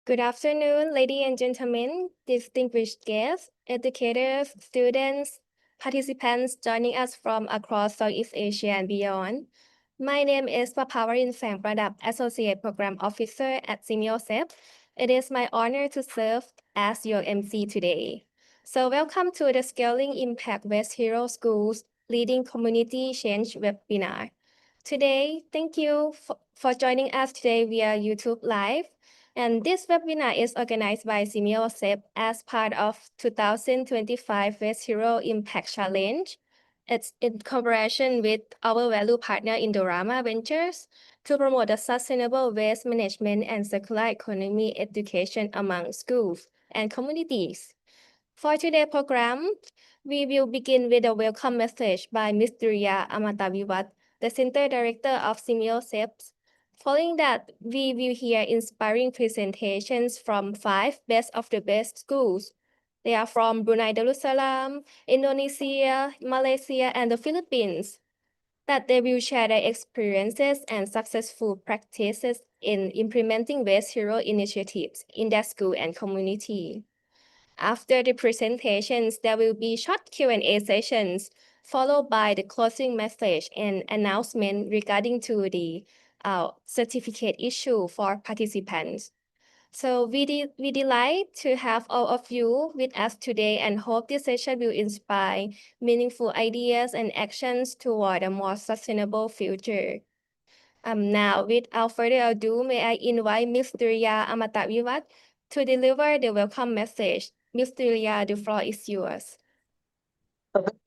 Good afternoon, ladies and gentlemen, distinguished guests, educators, students, participants joining us from across Southeast Asia and beyond. My name is Papawarin Sangpradap, Associate Program Officer at Simiosep. It is my honor to serve as your MC today. So welcome to the Scaling Impact West Hero Schools Leading Community Change webinar. Today, thank you for joining us today via YouTube Live. And this webinar is organized by Simiosep as part of 2025 West Hero Impact Challenge. It's in collaboration with our value partner Indorama Ventures to promote the sustainable waste management and circular economy education among schools and communities. For today's program, we will begin with a welcome message by Ms. Duriya Amataviwat, the Center Director of Simiosep. Following that, we will hear inspiring presentations from 5 best of the best schools. They are from Brunei Darussalam, Indonesia, Malaysia, and the Philippines. That they will share their experiences and successful practices in implementing Waste Hero initiatives in their school and community. After the presentations, there will be short Q&A sessions, followed by the closing message and announcement regarding to the certificate issue for participants. So we delight to have all of you with us today and hope this session will inspire meaningful ideas and actions toward a more sustainable future. Now, without further ado, may I invite Ms. Duriya Amataviwat to deliver the welcome message. Ms. Duriya, the floor is yours.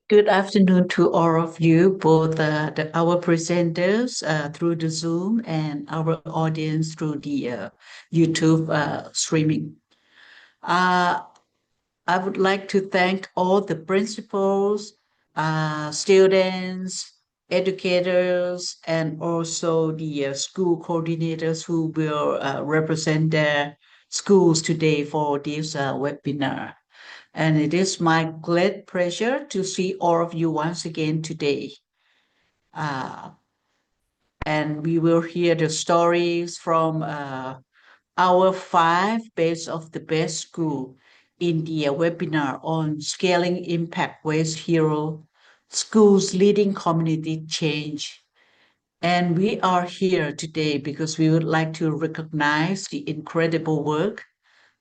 Good afternoon to all of you, both our presenters through the Zoom and our audience through the YouTube streaming. I would like to thank all the principals, students, educators, and also the school coordinators who will represent their schools today for this webinar. And it is my great pleasure to see all of you once again today. And we will hear the stories from our 5 best of the best school in the webinar on Scaling Impact Waste Hero Schools Leading Community Change. And we are here today because we would like to recognize the incredible work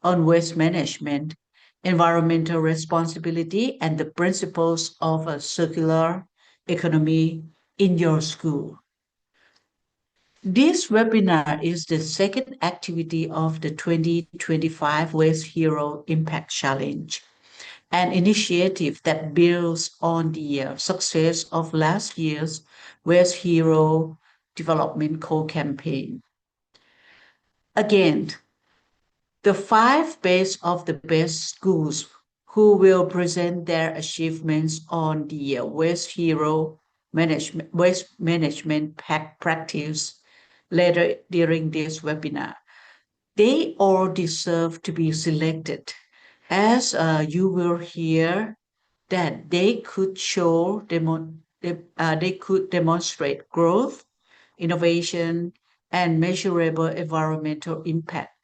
on waste management, environmental responsibility, and the principles of a circular economy in your school. This webinar is the second activity of the 2025 Waste Hero Impact Challenge, an initiative that builds on the success of last year's Waste Hero Development Co-campaign. Again, the 5 best of the best schools who will present their achievements on the Waste Hero waste management practice later during this webinar. They all deserve to be selected, as you will hear that they could they could demonstrate growth, innovation, and measurable environmental impact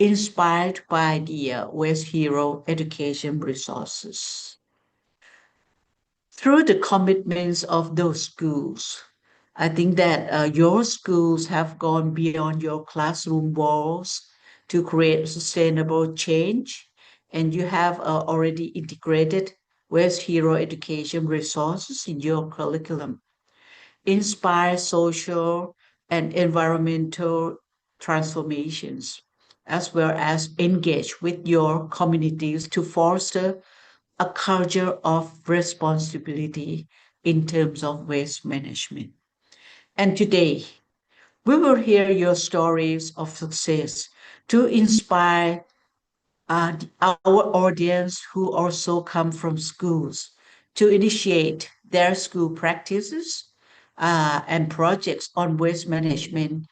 inspired by the Waste Hero education resources. Through the commitments of those schools, I think that your schools have gone beyond your classroom walls to create sustainable change, and you have already integrated Waste Hero education resources in your curriculum, inspire social and environmental transformations, as well as engage with your communities to foster a culture of responsibility in terms of waste management. And today, we will hear your stories of success to inspire our audience who also come from schools to initiate their school practices and projects on waste management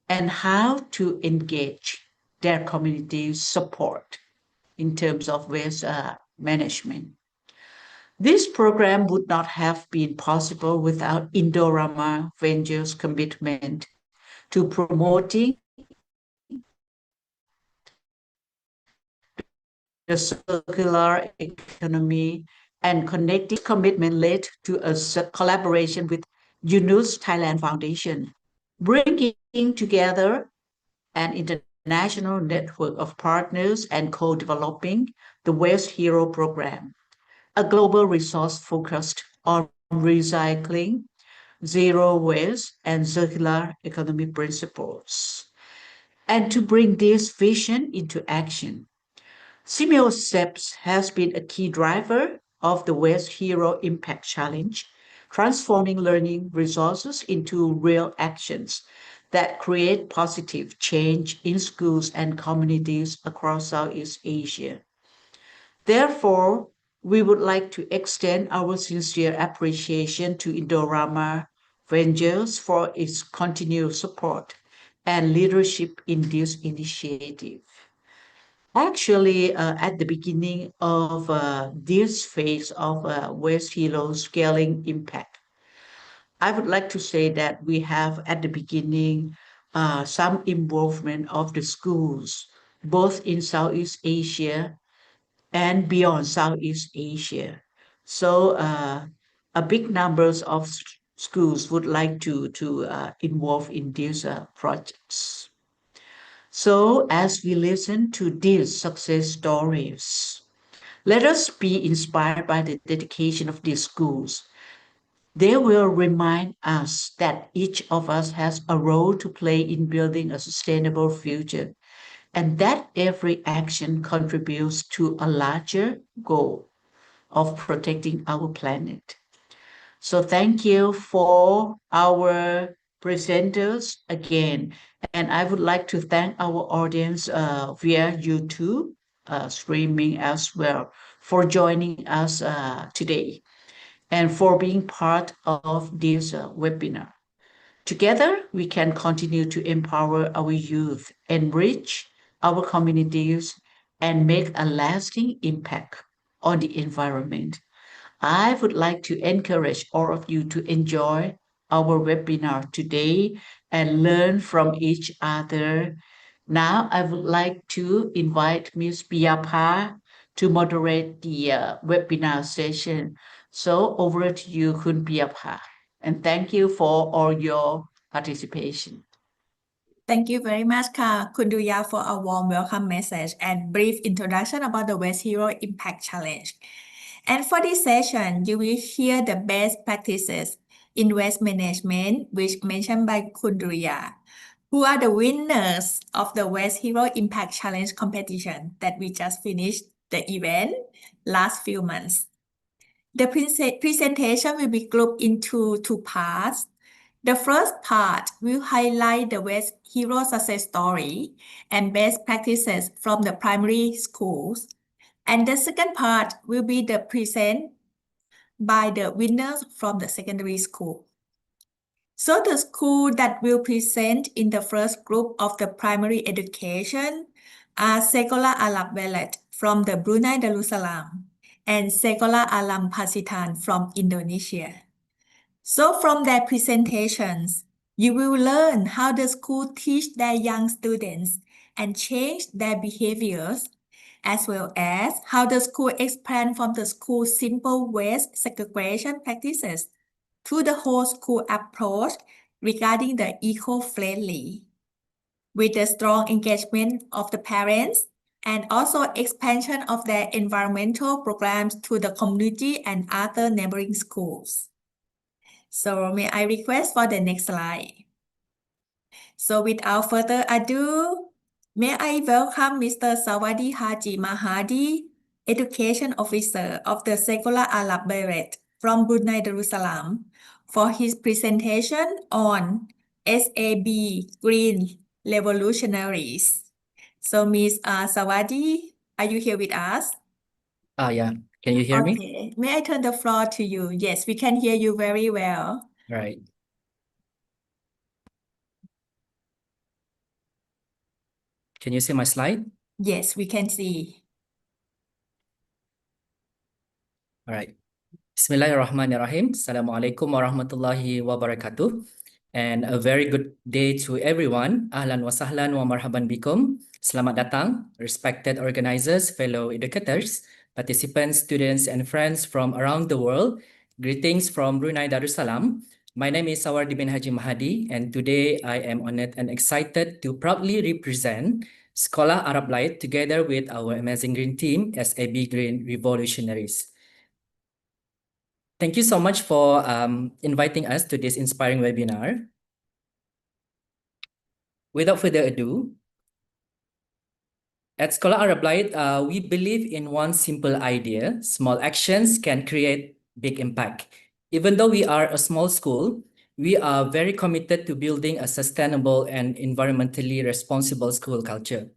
and how to engage their community support in terms of waste management. This program would not have been possible without Indorama Ventures' commitment to promoting the circular economy, and connecting commitment led to a collaboration with UNUS Thailand Foundation, bringing together an international network of partners and co-developing the Waste Hero program, a global resource focused on recycling, zero waste, and circular economy principles. And to bring this vision into action, Steps has been a key driver of the Waste Hero Impact Challenge, transforming learning resources into real actions that create positive change in schools and communities across Southeast Asia. Therefore, we would like to extend our sincere appreciation to Indorama Ventures for its continued support and leadership in this initiative. Actually, at the beginning of this phase of West Hilo scaling impact, I would like to say that we have at the beginning some involvement of the schools, both in Southeast Asia and beyond Southeast Asia. So, a big numbers of schools would like to involve in these projects. So, as we listen to these success stories, let us be inspired by the dedication of these schools. They will remind us that each of us has a role to play in building a sustainable future and that every action contributes to a larger goal of protecting our planet. So thank you for our presenters again. And I would like to thank our audience via YouTube streaming as well for joining us today and for being part of this webinar. Together, we can continue to empower our youth, enrich our communities, and make a lasting impact on the environment. I would like to encourage all of you to enjoy our webinar today and learn from each other. Now, I would like to invite Ms. Piyapa to moderate the webinar session. So over to you, Khun Piyapa. And thank you for all your participation. Thank you very much, Kunduya, for a warm welcome message and brief introduction about the Waste Hero Impact Challenge. And for this session, you will hear the best practices in waste management, which mentioned by Kunduya, who are the winners of the Waste Hero Impact Challenge competition that we just finished the event last few months. The presentation will be grouped into two parts. The first part will highlight the Waste Hero success story and best practices from the primary schools. And the second part will be the present by the winners from the secondary school. So the school that will present in the first group of the primary education are Sekolah Arab Ballet from the Brunei Darussalam and Sekolah Alam Pasitan from Indonesia. So from their presentations, you will learn how the school teach their young students and change their behaviors, as well as how the school expand from the school's simple waste segregation practices to the whole school approach regarding the eco-friendly, with the strong engagement of the parents and also expansion of their environmental programs to the community and other neighboring schools. So may I request for the next slide? So without further ado, may I welcome Mr. Sawadi Haji Mahadi, Education Officer of the Sekolah Arab Beret from Brunei Darussalam, for his presentation on SAB Green Revolutionaries. So Ms. Sawadi, are you here with us? Yeah. Can you hear me? Okay. May I turn the floor to you? Yes, we can hear you very well. All right. Can you see my slide? Yes, we can see. All right. Bismillahirrahmanirrahim. Assalamualaikum warahmatullahi wabarakatuh. And a very good day to everyone. Ahlan wa sahlan wa marhaban bikum. Selamat datang, respected organizers, fellow educators, participants, students, and friends from around the world. Greetings from Brunei Darussalam. My name is Sawardi bin Haji Mahadi, and today I am honored and excited to proudly represent Sekolah Arab Light together with our amazing green team, SAB Green Revolutionaries. Thank you so much for inviting us to this inspiring webinar. Without further ado, at Sekolah Arab Light, we believe in one simple idea: small actions can create big impact. Even though we are a small school, we are very committed to building a sustainable and environmentally responsible school culture.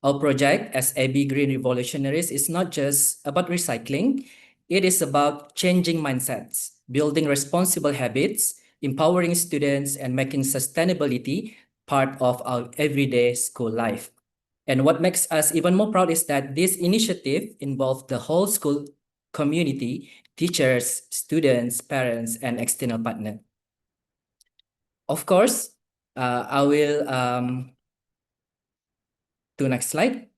Our project, SAB Green Revolutionaries, is not just about recycling. It is about changing mindsets, building responsible habits, empowering students, and making sustainability part of our everyday school life. And what makes us even more proud is that this initiative involved the whole school community, teachers, students, parents, and external partners. Of course, I will to next slide.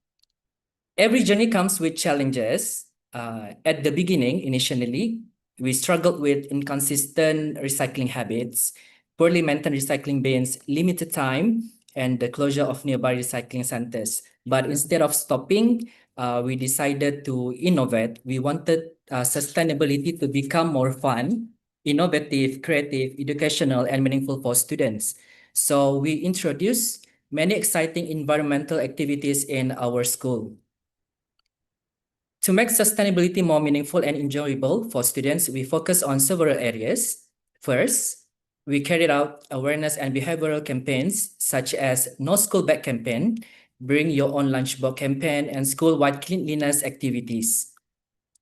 Every journey comes with challenges. At the beginning, initially, we struggled with inconsistent recycling habits, poorly maintained recycling bins, limited time, and the closure of nearby recycling centers. But instead of stopping, we decided to innovate. We wanted sustainability to become more fun, innovative, creative, educational, and meaningful for students. So we introduced many exciting environmental activities in our school. To make sustainability more meaningful and enjoyable for students, we focus on several areas. First, we carried out awareness and behavioral campaigns such as No School Bag campaign, Bring Your Own Lunchbox campaign, and school-wide cleanliness activities.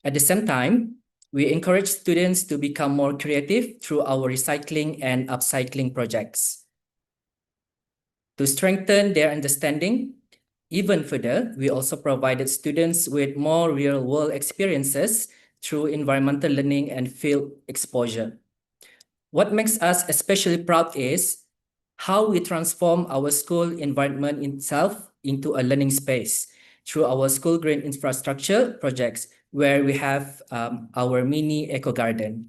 At the same time, we encourage students to become more creative through our recycling and upcycling projects. To strengthen their understanding, even further, we also provided students with more real-world experiences through environmental learning and field exposure. What makes us especially proud is how we transform our school environment itself into a learning space through our school green infrastructure projects, where we have our mini eco garden.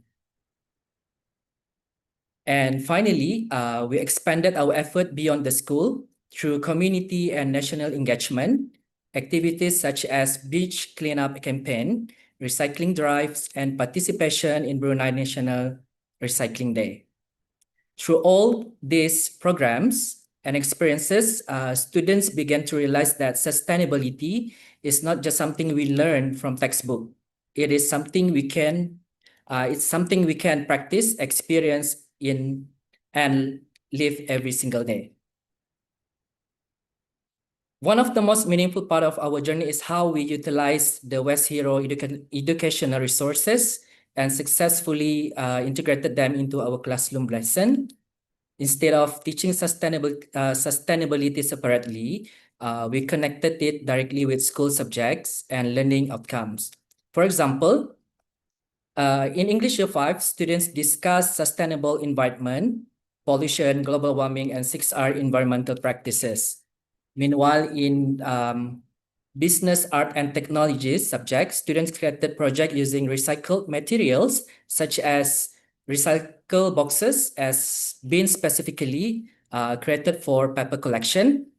And finally, we expanded our effort beyond the school through community and national engagement, activities such as beach cleanup campaign, recycling drives, and participation in Brunei National Recycling Day. Through all these programs and experiences, students began to realize that sustainability is not just something we learn from textbook. It is something we can, practice, experience in, and live every single day. One of the most meaningful part of our journey is how we utilize the West Hero educational resources and successfully integrated them into our classroom lesson. Instead of teaching sustainability separately, we connected it directly with school subjects and learning outcomes. For example, in English Year 5, students discuss sustainable environment, pollution, global warming, and 6R environmental practices. Meanwhile, in business, art, and technologies subjects, students created projects using recycled materials such as recycle boxes as bins specifically created for paper collection,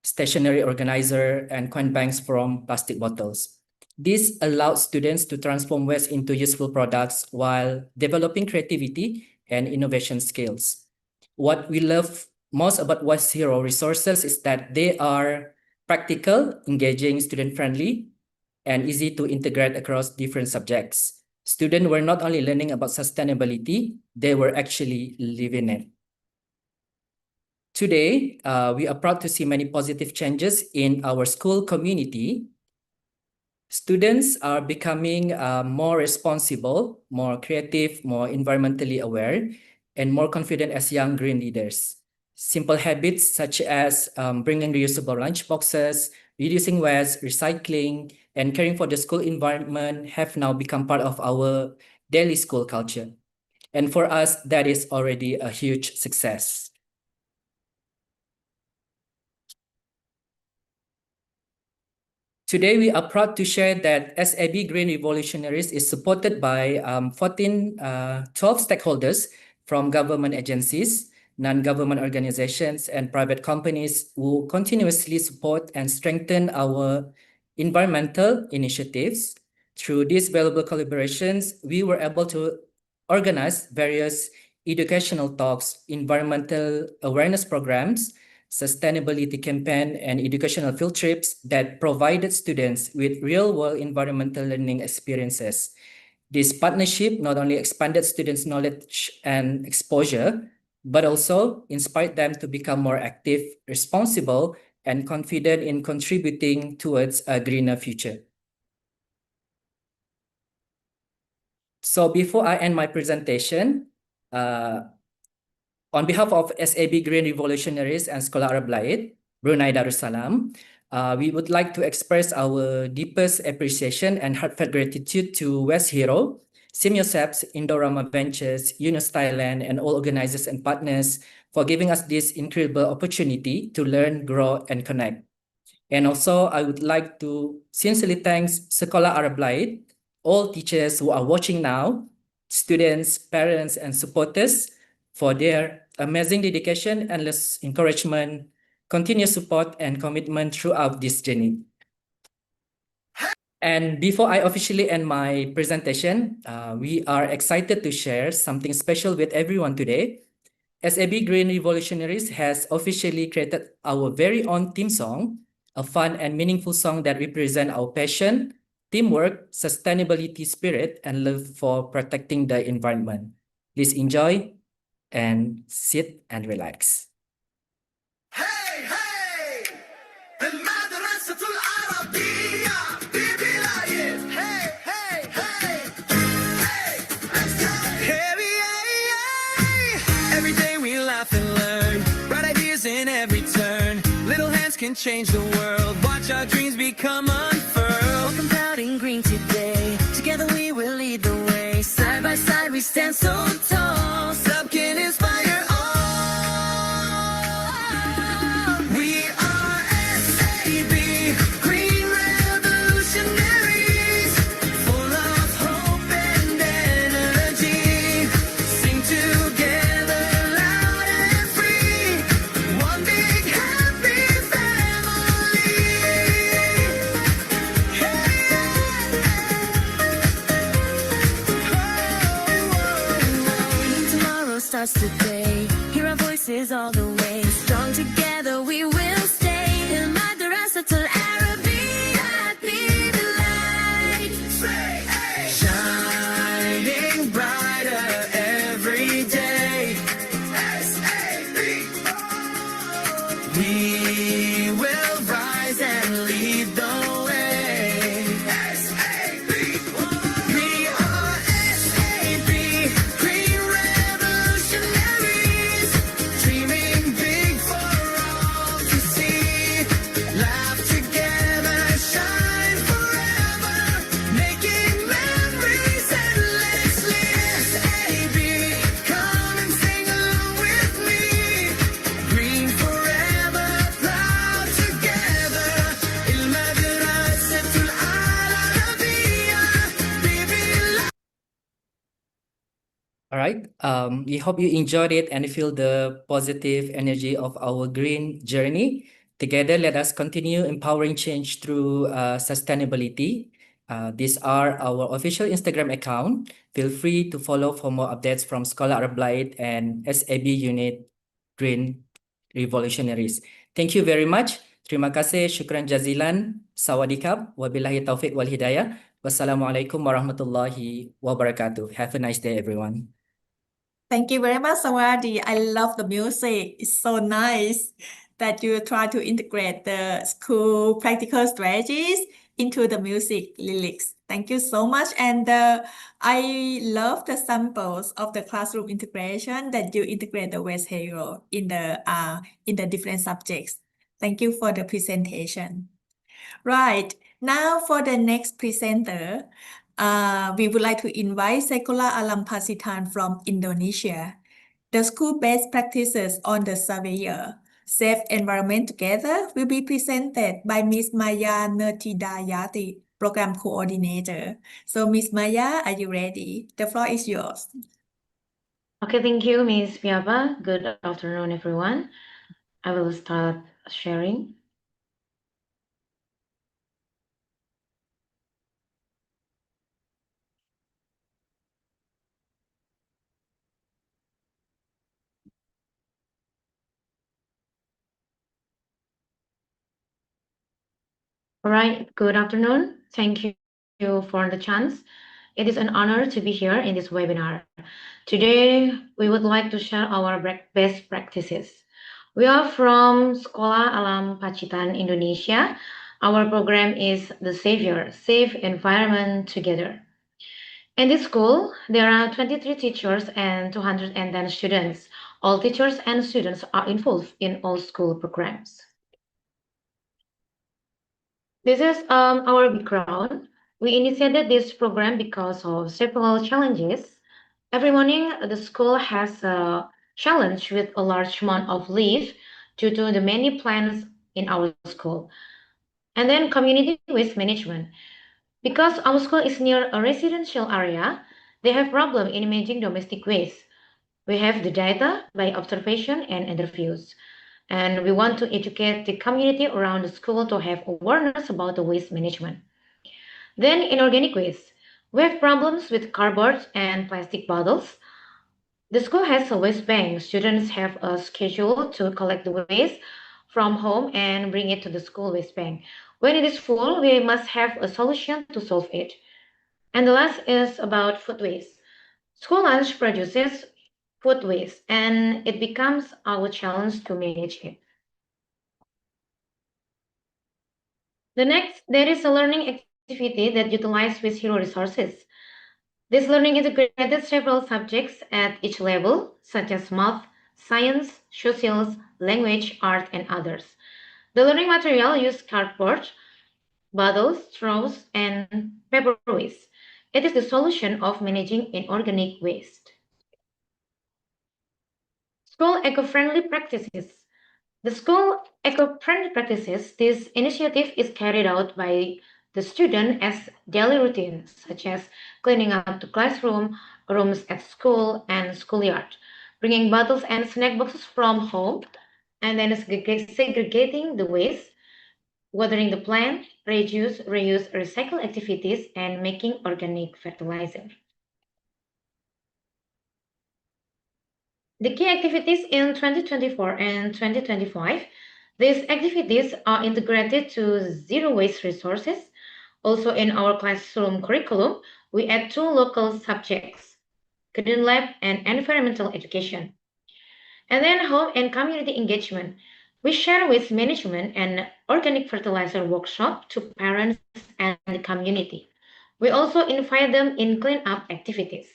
stationery organizer, and coin banks from plastic bottles. This allowed students to transform waste into useful products while developing creativity and innovation skills. What we love most about West Hero resources is that they are practical, engaging, student-friendly, and easy to integrate across different subjects. Students were not only learning about sustainability, they were actually living it. Today, we are proud to see many positive changes in our school community. Students are becoming more responsible, more creative, more environmentally aware, and more confident as young green leaders. Simple habits such as bringing reusable lunch boxes, reducing waste, recycling, and caring for the school environment have now become part of our daily school culture. And for us, that is already a huge success. Today, we are proud to share that SAB Green Revolutionaries is supported by 12 stakeholders from government agencies, non-government organizations, and private companies who continuously support and strengthen our environmental initiatives. Through these valuable collaborations, we were able to organize various educational talks, environmental awareness programs, sustainability campaign, and educational field trips that provided students with real-world environmental learning experiences. This partnership not only expanded students' knowledge and exposure, but also inspired them to become more active, responsible, and confident in contributing towards a greener future. So before I end my presentation, on behalf of SAB Green Revolutionaries and Sekolah Arab Laid, Brunei Darussalam, we would like to express our deepest appreciation and heartfelt gratitude to West Hero, Simyoseps, Indorama Ventures, Yunus Thailand, and all organizers and partners for giving us this incredible opportunity to learn, grow, and connect. And also, I would like to sincerely thank Sekolah Arab Laid, all teachers who are watching now, students, parents, and supporters for their amazing dedication, endless encouragement, continuous support, and commitment throughout this journey. And before I officially end my presentation, we are excited to share something special with everyone today. SAB Green Revolutionaries has officially created our very own theme song, a fun and meaningful song that represents our passion, teamwork, sustainability spirit, and love for protecting the environment. Please enjoy and sit and relax. Hey, hey! المدرسة العربية ببلاية. Hey, hey, hey! Hey, let's go! Hey, every day we laugh and learn. Bright ideas in every turn. Little hands can change the world. Watch our dreams become unfurled. Welcome proud and green today. Together we will lead the way. Side by side we stand so tall. Sub can inspire all. We are SAB, Green Revolutionaries, full of hope and energy. Sing together loud and free, one big happy family. When tomorrow starts today, hear our voices all the way. Strong together we will stay. In Madrasatul Arabiya, be the light. Shining brighter every day. SAB. We will rise and lead the way. SAB. We are SAB, Green Revolutionaries, dreaming big for all to see. Laugh together, shine forever, making memories endlessly. SAB, come and sing along with me. Green forever, proud together. المدرسة العربية ببلاد. All right. We hope you enjoyed it and feel the positive energy of our green journey. Together, let us continue empowering change through sustainability. These are our official Instagram account. Feel free to follow for more updates from Sekolah Arab Laid and SAB Unit Green Revolutionaries. Thank you very much. Terima kasih. Syukran jazilan. Sawadikap. Wabillahi taufiq wal hidayah. Wassalamualaikum warahmatullahi wabarakatuh. Have a nice day, everyone. Thank you very much, Sawadi. I love the music. It's so nice that you try to integrate the school practical strategies into the music lyrics. Thank you so much. And I love the samples of the classroom integration that you integrate the West Hero in the different subjects. Thank you for the presentation. Right. Now for the next presenter, We would like to invite Sekolah Alam Pasitan from Indonesia. The school best practices on the surveyor, safe environment together will be presented by Miss Maya Nertidayati, Program Coordinator. So Miss Maya, are you ready? The floor is yours. Okay, thank you, Ms. Piaba. Good afternoon, everyone. I will start sharing. All right, good afternoon. Thank you for the chance. It is an honor to be here in this webinar. Today, we would like to share our best practices. We are from Sekolah Alam Pacitan, Indonesia. Our program is The Savior, Safe Environment Together. In this school, there are 23 teachers and 210 students. All teachers and students are involved in all school programs. This is our background. We initiated this program because of several challenges. Every morning, the school has a challenge with a large amount of leave due to the many plants in our school. And then community waste management. Because our school is near a residential area, they have problem in managing domestic waste. We have the data by observation and interviews. And we want to educate the community around the school to have awareness about the waste management. Then in organic waste, we have problems with cardboard and plastic bottles. The school has a waste bank. Students have a schedule to collect the waste from home and bring it to the school waste bank. When it is full, we must have a solution to solve it. And the last is about food waste. School lunch produces food waste, and it becomes our challenge to manage it. The next, there is a learning activity that utilizes waste hero resources. This learning integrated several subjects at each level, such as math, science, socials, language, art, and others. The learning material used cardboard, bottles, straws, and paper waste. It is the solution of managing inorganic waste. School eco-friendly practices. The school eco-friendly practices, this initiative is carried out by the student as daily routine, such as cleaning up the classroom, rooms at school, and schoolyard, bringing bottles and snack boxes from home, and then segregating the waste, watering the plant, reuse, recycle activities, and making organic fertilizer. The key activities in 2024 and 2025, these activities are integrated to zero waste resources. Also in our classroom curriculum, we add 2 local subjects, Green Lab and Environmental Education. And then home and community engagement. We share waste management and organic fertilizer workshop to parents and the community. We also invite them in cleanup activities.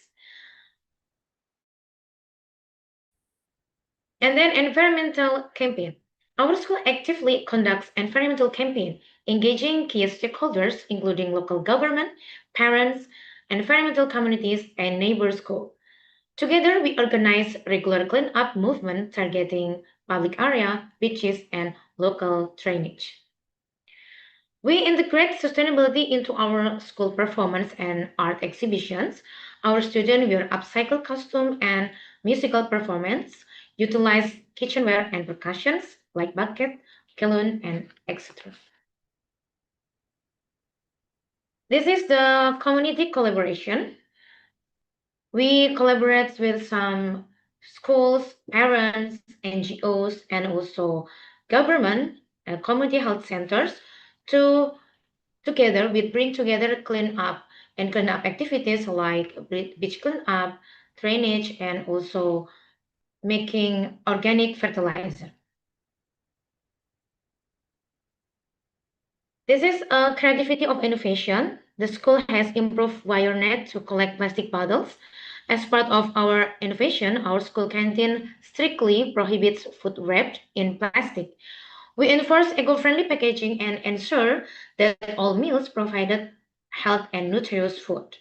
And then environmental campaign. Our school actively conducts environmental campaign, engaging key stakeholders, including local government, parents, environmental communities, and neighbor schools. Together, we organize regular cleanup movement targeting public area, beaches, and local drainage. We integrate sustainability into our school performance and art exhibitions. Our students wear upcycled costume and musical performance, utilize kitchenware and percussions like bucket, kelun, and etc. This is the community collaboration. We collaborate with some schools, parents, NGOs, and also government and community health centers to together, we bring together cleanup activities like beach cleanup, drainage, and also making organic fertilizer. This is a creativity of innovation. The school has improved wire net to collect plastic bottles. As part of our innovation, our school canteen strictly prohibits food wrapped in plastic. We enforce eco-friendly packaging and ensure that all meals provided health and nutritious food.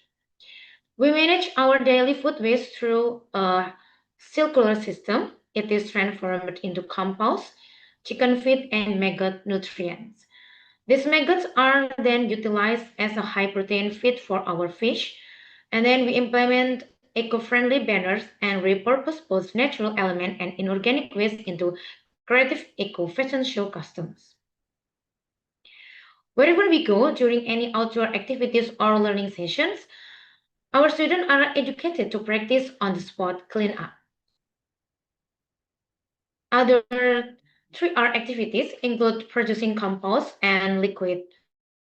We manage our daily food waste through a circular system. It is transformed into compost, chicken feed, and maggot nutrients. These maggots are then utilized as a high protein feed for our fish, and then we implement eco-friendly banners and repurpose both natural element and inorganic waste into creative eco-fashion show customs. Wherever we go during any outdoor activities or learning sessions, our students are educated to practice on-the-spot cleanup. Other 3R activities include producing compost and liquid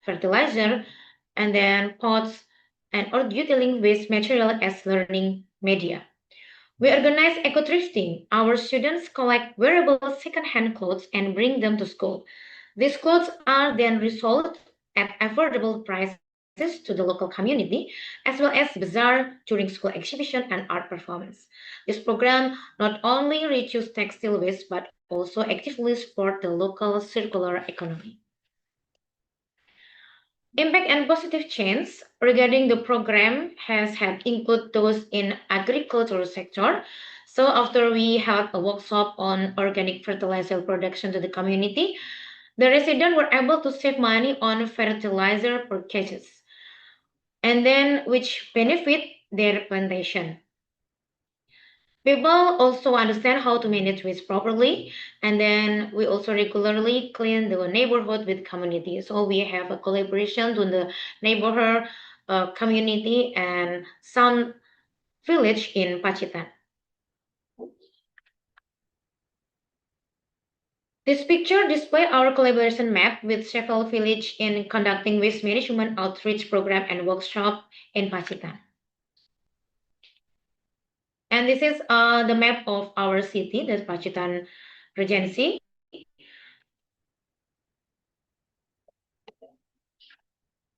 fertilizer, and then pots and or utilizing waste material as learning media. We organize eco-thrifting. Our students collect wearable second-hand clothes and bring them to school. These clothes are then resold at affordable prices to the local community, as well as bazaar during school exhibition and art performance. This program not only reduces textile waste but also actively support the local circular economy. Impact and positive change regarding the program has had include those in agricultural sector. So after we held a workshop on organic fertilizer production to the community, the residents were able to save money on fertilizer purchases, and then which benefit their plantation. People also understand how to manage waste properly, and then we also regularly clean the neighborhood with community. So we have a collaboration to the neighborhood community and some village in Pacitan. This picture displays our collaboration map with several villages in conducting waste management outreach program and workshop in Pacitan. And this is the map of our city, the Pacitan Regency.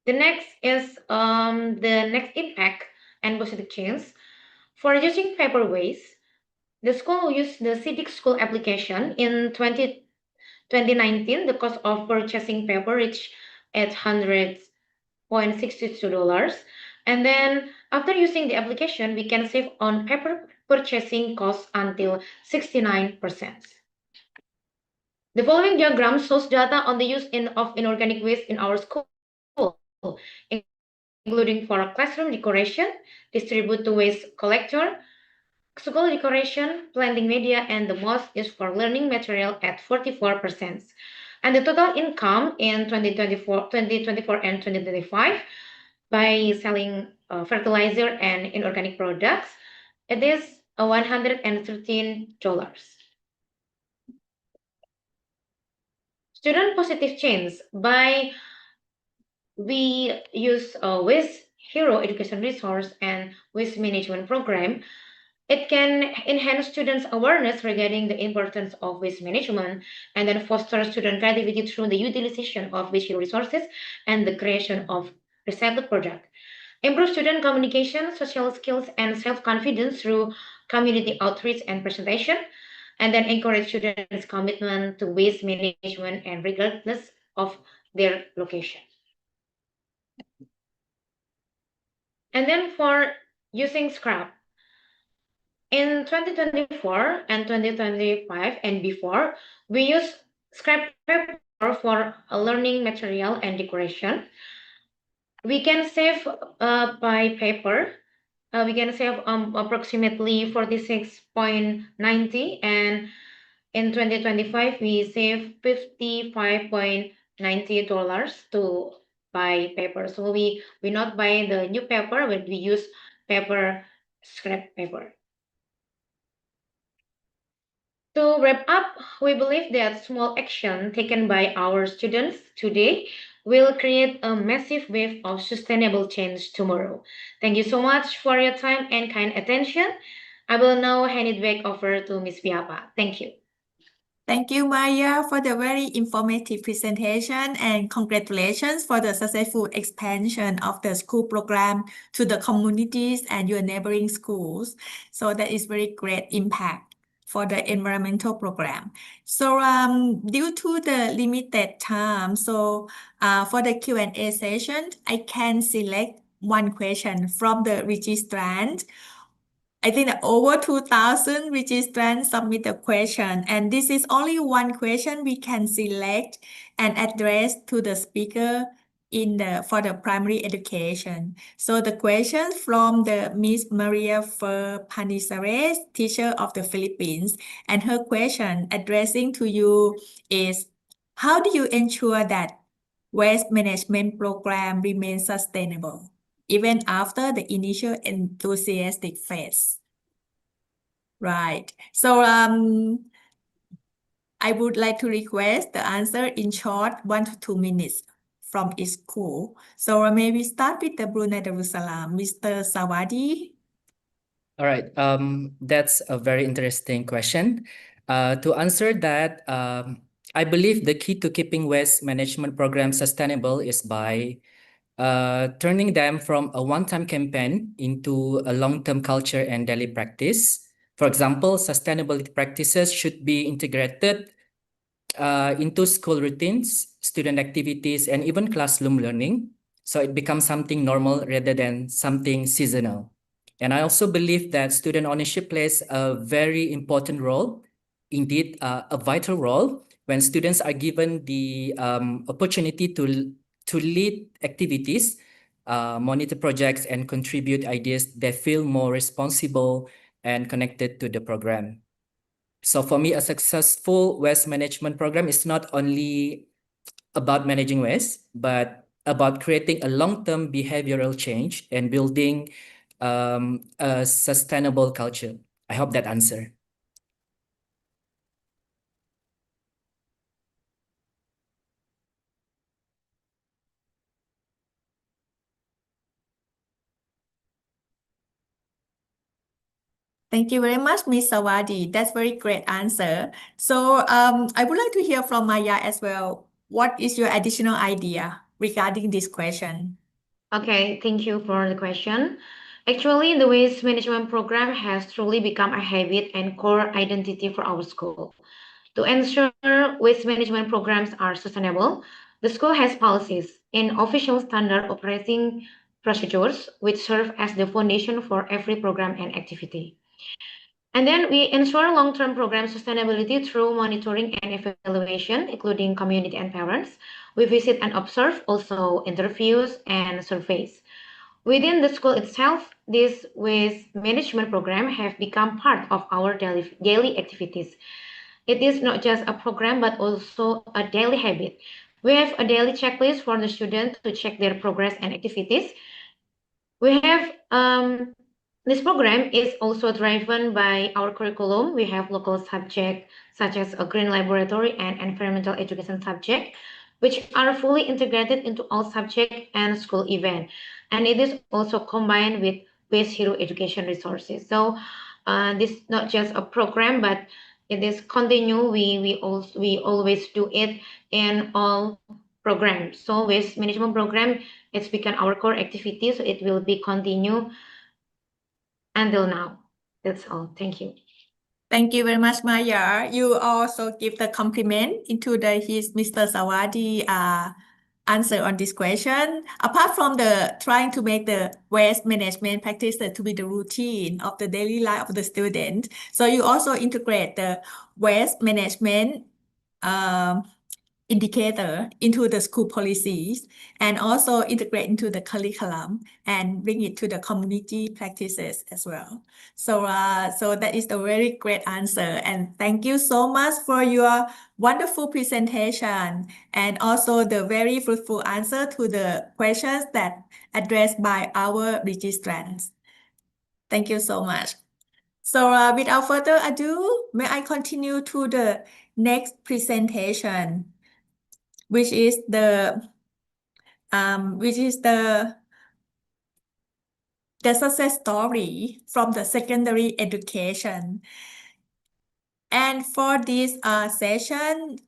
The next is the next impact and positive change. For reducing paper waste, the school used the Civic School application in 2019. The cost of purchasing paper reached $800.62. And then after using the application, we can save on paper purchasing costs until 69%. The following diagram shows data on the use of inorganic waste in our school, including for classroom decoration, distribute to waste collector, school decoration, planting media, and the most is for learning material at 44%. And the total income in 2024 and 2025 by selling fertilizer and inorganic products, it is $113. Student positive change by we use waste hero education resource and waste management program. It can enhance students' awareness regarding the importance of waste management and then foster student creativity through the utilization of waste hero resources and the creation of recycled product. Improve student communication, social skills, and self-confidence through community outreach and presentation, and then encourage students' commitment to waste management and regardless of their location. And then for using scrap, in 2024 and 2025 and before, we use scrap paper for learning material and decoration. We can save by paper. We can save approximately 46.90, and in 2025 we save $55.90 to buy paper. So we not buy the new paper, but we use paper, scrap paper. To wrap up, we believe that small action taken by our students today will create a massive wave of sustainable change tomorrow. Thank you so much for your time and kind attention. I will now hand it back over to Ms. Viapa. Thank you. Thank you, Maya, for the very informative presentation, and congratulations for the successful expansion of the school program to the communities and your neighboring schools. So that is very great impact. for the environmental program. So due to the limited time, so for the Q&A session, I can select one question from the registrant. I think that over 2,000 registrants submit a question, and this is only one question we can select and address to the speaker for the primary education. So the question from the Miss Maria Fer Panisares, teacher of the Philippines, and her question addressing to you is, how do you ensure that waste management program remains sustainable even after the initial enthusiastic phase? Right. So I would like to request the answer in short, 1 to 2 minutes from each school. So maybe start with the Brunei Darussalam, Mr. Sawadi. All right. That's a very interesting question. To answer that, I believe the key to keeping waste management programs sustainable is by turning them from a one-time campaign into a long-term culture and daily practice. For example, sustainability practices should be integrated into school routines, student activities, and even classroom learning. So it becomes something normal rather than something seasonal. And I also believe that student ownership plays a very important role, indeed a vital role, when students are given the opportunity to lead activities, monitor projects, and contribute ideas. They feel more responsible and connected to the program. So for me, a successful waste management program is not only about managing waste, but about creating a long-term behavioral change and building a sustainable culture. I hope that answer. Thank you very much, Ms. Sawadi. That's very great answer. So I would like to hear from Maya as well. What is your additional idea regarding this question? Okay, thank you for the question. Actually, the waste management program has truly become a habit and core identity for our school. To ensure waste management programs are sustainable, the school has policies and official standard operating procedures which serve as the foundation for every program and activity. And then we ensure long-term program sustainability through monitoring and evaluation, including community and parents. We visit and observe, also interviews and surveys. Within the school itself, this waste management program have become part of our daily activities. It is not just a program, but also a daily habit. We have a daily checklist for the students to check their progress and activities. We have this program is also driven by our curriculum. We have local subjects such as a green laboratory and environmental education subject, which are fully integrated into all subject and school event. And it is also combined with Waste Hero education resources. So this is not just a program, but it is continue. We always do it in all programs. So waste management program, it's become our core activity, so it will be continue until now. That's all. Thank you. Thank you very much, Maya. You also give the compliment into his Mr. Sawadi answer on this question. Apart from the trying to make the waste management practice to be the routine of the daily life of the student, so you also integrate the waste management indicator into the school policies and also integrate into the curriculum and bring it to the community practices as well. So that is a very great answer, and thank you so much for your wonderful presentation and also the very fruitful answer to the questions that addressed by our registrants. Thank you so much. So without further ado, may I continue to the next presentation, which is the success story from the secondary education. And for this session,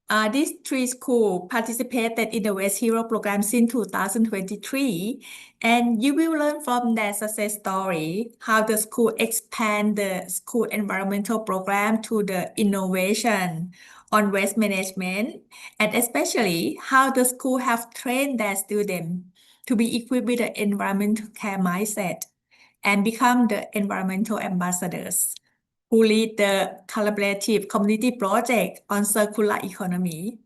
These three schools participated in the Waste Hero program since 2023, and you will learn from their success story how the school expand the school environmental program to the innovation on waste management, and especially how the school have trained their students to be equipped with the environmental care mindset and become the environmental ambassadors who lead the collaborative community project on circular economy.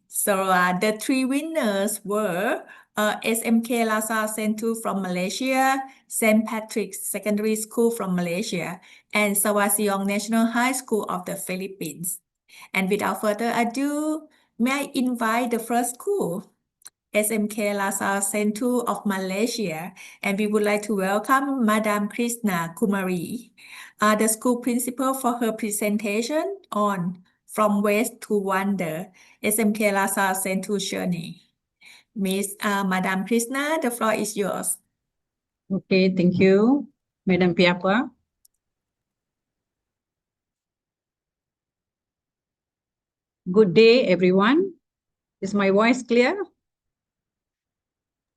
So the three winners were SMK Lhasa Center from Malaysia, St. Patrick's Secondary School from Malaysia, and Sawasiong National High School of the Philippines. And without further ado, may I invite the first school, SMK Lhasa Center of Malaysia, and we would like to welcome Madam Krishna Kumari, the school principal, for her presentation on From Waste to Wonder, SMK Lhasa Center journey. Miss Madam Krishna, the floor is yours. Okay, thank you, Madam Piapa. Good day, everyone. Is my voice clear?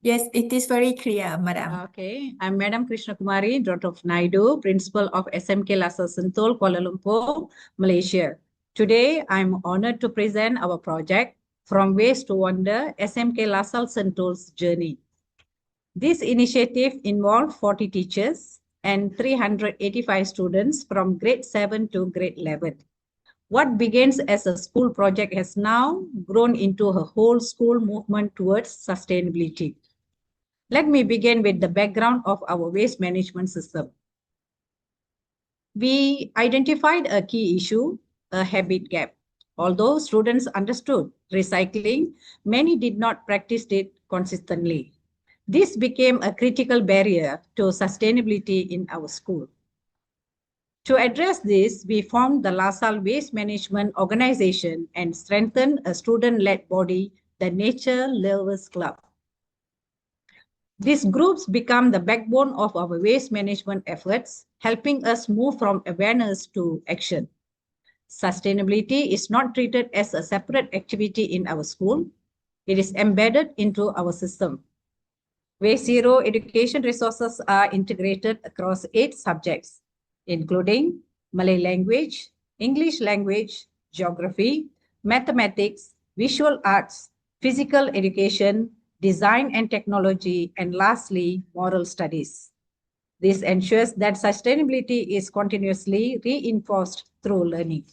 Yes, it is very clear, Madam. Okay, I'm Madam Krishna Kumari, daughter of Naidu, principal of SMK Lhasa Sentul, Kuala Lumpur, Malaysia. Today, I'm honored to present our project, From Waste to Wonder, SMK Lhasa Sentul's Journey. This initiative involved 40 teachers and 385 students from grade 7 to grade 11. What begins as a school project has now grown into a whole school movement towards sustainability. Let me begin with the background of our waste management system. We identified a key issue, a habit gap. Although students understood recycling, many did not practice it consistently. This became a critical barrier to sustainability in our school. To address this, we formed the LASAL Waste Management Organization and strengthened a student-led body, the Nature Lovers Club. These groups become the backbone of our waste management efforts, helping us move from awareness to action. Sustainability is not treated as a separate activity in our school. It is embedded into our system. Waste Zero education resources are integrated across 8 subjects, including Malay language, English language, geography, mathematics, visual arts, physical education, design and technology, and lastly, moral studies. This ensures that sustainability is continuously reinforced through learning.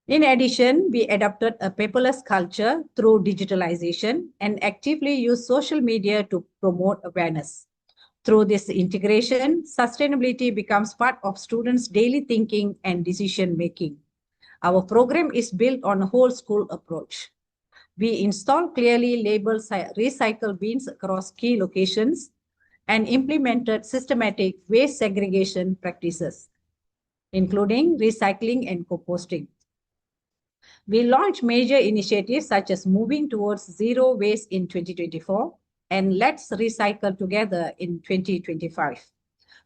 In addition, we adopted a paperless culture through digitalization and actively use social media to promote awareness. Through this integration, sustainability becomes part of students' daily thinking and decision-making. Our program is built on a whole school approach. We install clearly labeled recycle bins across key locations and implemented systematic waste segregation practices, including recycling and composting. We launched major initiatives such as moving towards zero waste in 2024 and Let's Recycle Together in 2025.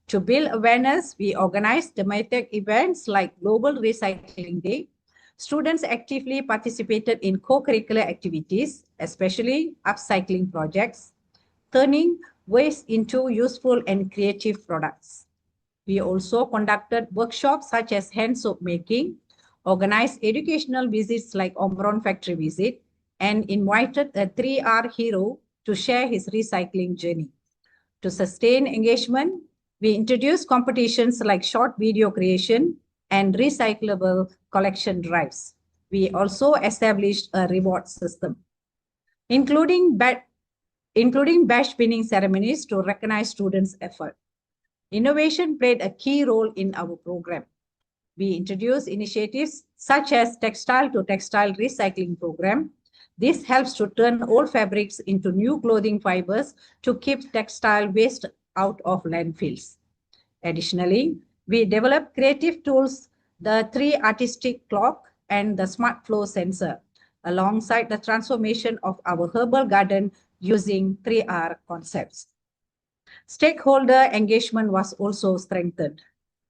To build awareness, we organized thematic events like Global Recycling Day. Students actively participated in co-curricular activities, especially upcycling projects, turning waste into useful and creative products. We also conducted workshops such as hand soap making, organized educational visits like Omron factory visit, and invited a 3R hero to share his recycling journey. To sustain engagement, we introduced competitions like short video creation and recyclable collection drives. We also established a reward system, including badge pinning ceremonies to recognize students' effort. Innovation played a key role in our program. We introduced initiatives such as textile to textile recycling program. This helps to turn old fabrics into new clothing fibers to keep textile waste out of landfills. Additionally, we developed creative tools, the 3 artistic clock and the smart flow sensor, alongside the transformation of our herbal garden using 3R concepts. Stakeholder engagement was also strengthened.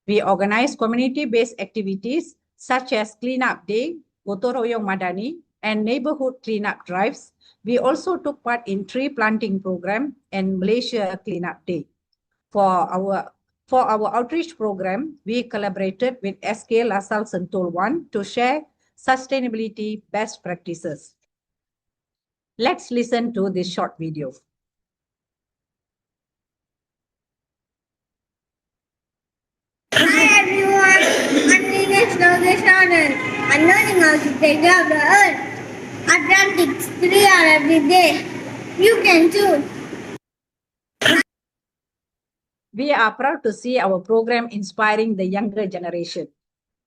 We organized community-based activities such as cleanup day, Gotong Royong Madani, and neighborhood cleanup drives. We also took part in tree planting program and Malaysia Cleanup Day. For our outreach program, we collaborated with SK Lasal Sentul 1 to share sustainability best practices. Let's listen to this short video. Hi everyone, my name is Logesh Anand. I'm learning how to take care of the earth. I practice 3 hours every day. You can too. We are proud to see our program inspiring the younger generation.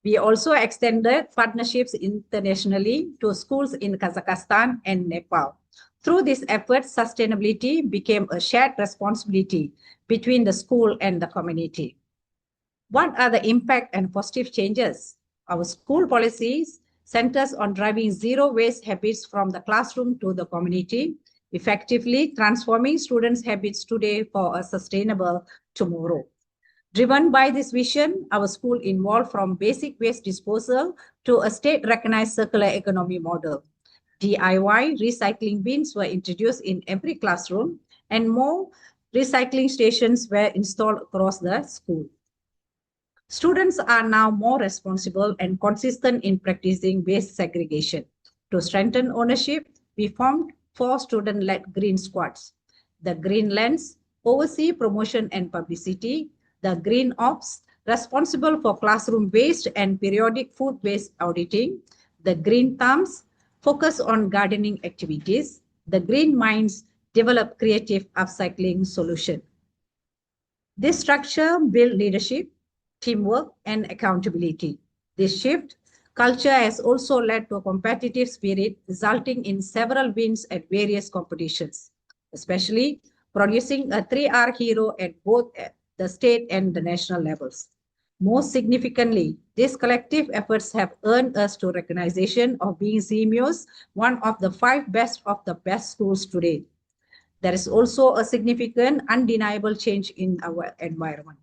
We also extended partnerships internationally to schools in Kazakhstan and Nepal. Through this effort, sustainability became a shared responsibility between the school and the community. What are the impact and positive changes? Our school policies centers on driving zero waste habits from the classroom to the community, effectively transforming students' habits today for a sustainable tomorrow. Driven by this vision, our school evolved from basic waste disposal to a state-recognized circular economy model. DIY recycling bins were introduced in every classroom, and more recycling stations were installed across the school. Students are now more responsible and consistent in practicing waste segregation. To strengthen ownership, we formed 4 student-led green squads. The Green Lens oversee promotion and publicity. The Green Ops responsible for classroom waste and periodic food waste auditing. The Green Thumbs focus on gardening activities. The Green Minds develop creative upcycling solution. This structure builds leadership, teamwork, and accountability. This shift culture has also led to a competitive spirit, resulting in several wins at various competitions, especially producing a 3R hero at both the state and the national levels. Most significantly, these collective efforts have earned us to recognition of being CMU's one of the 5 best of the best schools today. There is also a significant, undeniable change in our environment.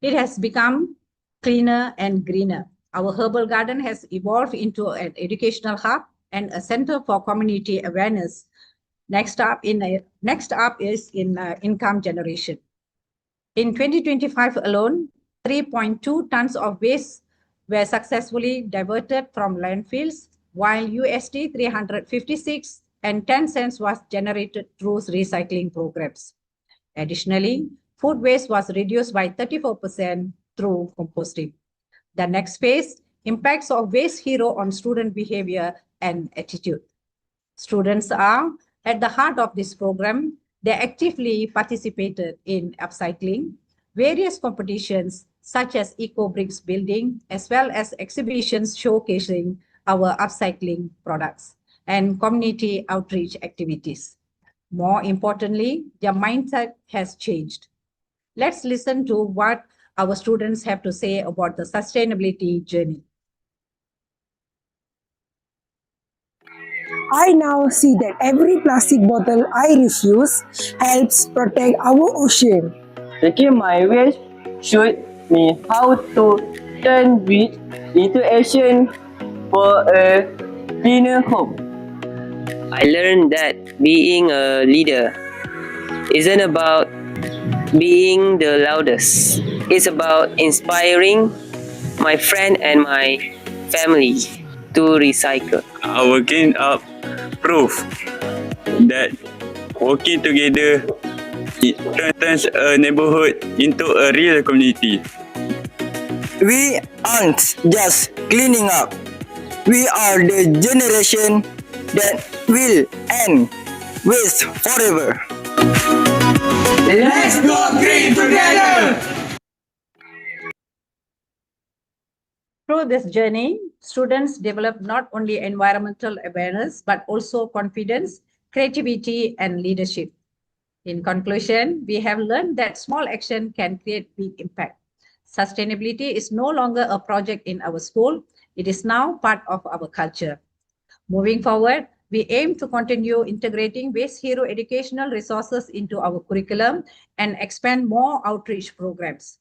It has become cleaner and greener. Our herbal garden has evolved into an educational hub and a center for community awareness. Next up is income generation. In 2025 alone, 3.2 tons of waste were successfully diverted from landfills, while USD 356 and 10 cents was generated through recycling programs. Additionally, food waste was reduced by 34% through composting. The next phase, impacts of waste hero on student behavior and attitude. Students are at the heart of this program. They actively participated in upcycling, various competitions such as eco-bricks building, as well as exhibitions showcasing our upcycling products and community outreach activities. More importantly, their mindset has changed. Let's listen to what our students have to say about the sustainability journey. I now see that every plastic bottle I refuse helps protect our ocean. Taking my waste showed me how to turn waste into action for a cleaner home. I learned that being a leader isn't about being the loudest. It's about inspiring my friend and my family to recycle. Our Green Up proof that working together it turns a neighborhood into a real community. We aren't just cleaning up. We are the generation that will end waste forever. Let's go green together! Through this journey, students develop not only environmental awareness, but also confidence, creativity, and leadership. In conclusion, we have learned that small action can create big impact. Sustainability is no longer a project in our school. It is now part of our culture. Moving forward, we aim to continue integrating Waste Hero educational resources into our curriculum and expand more outreach programs.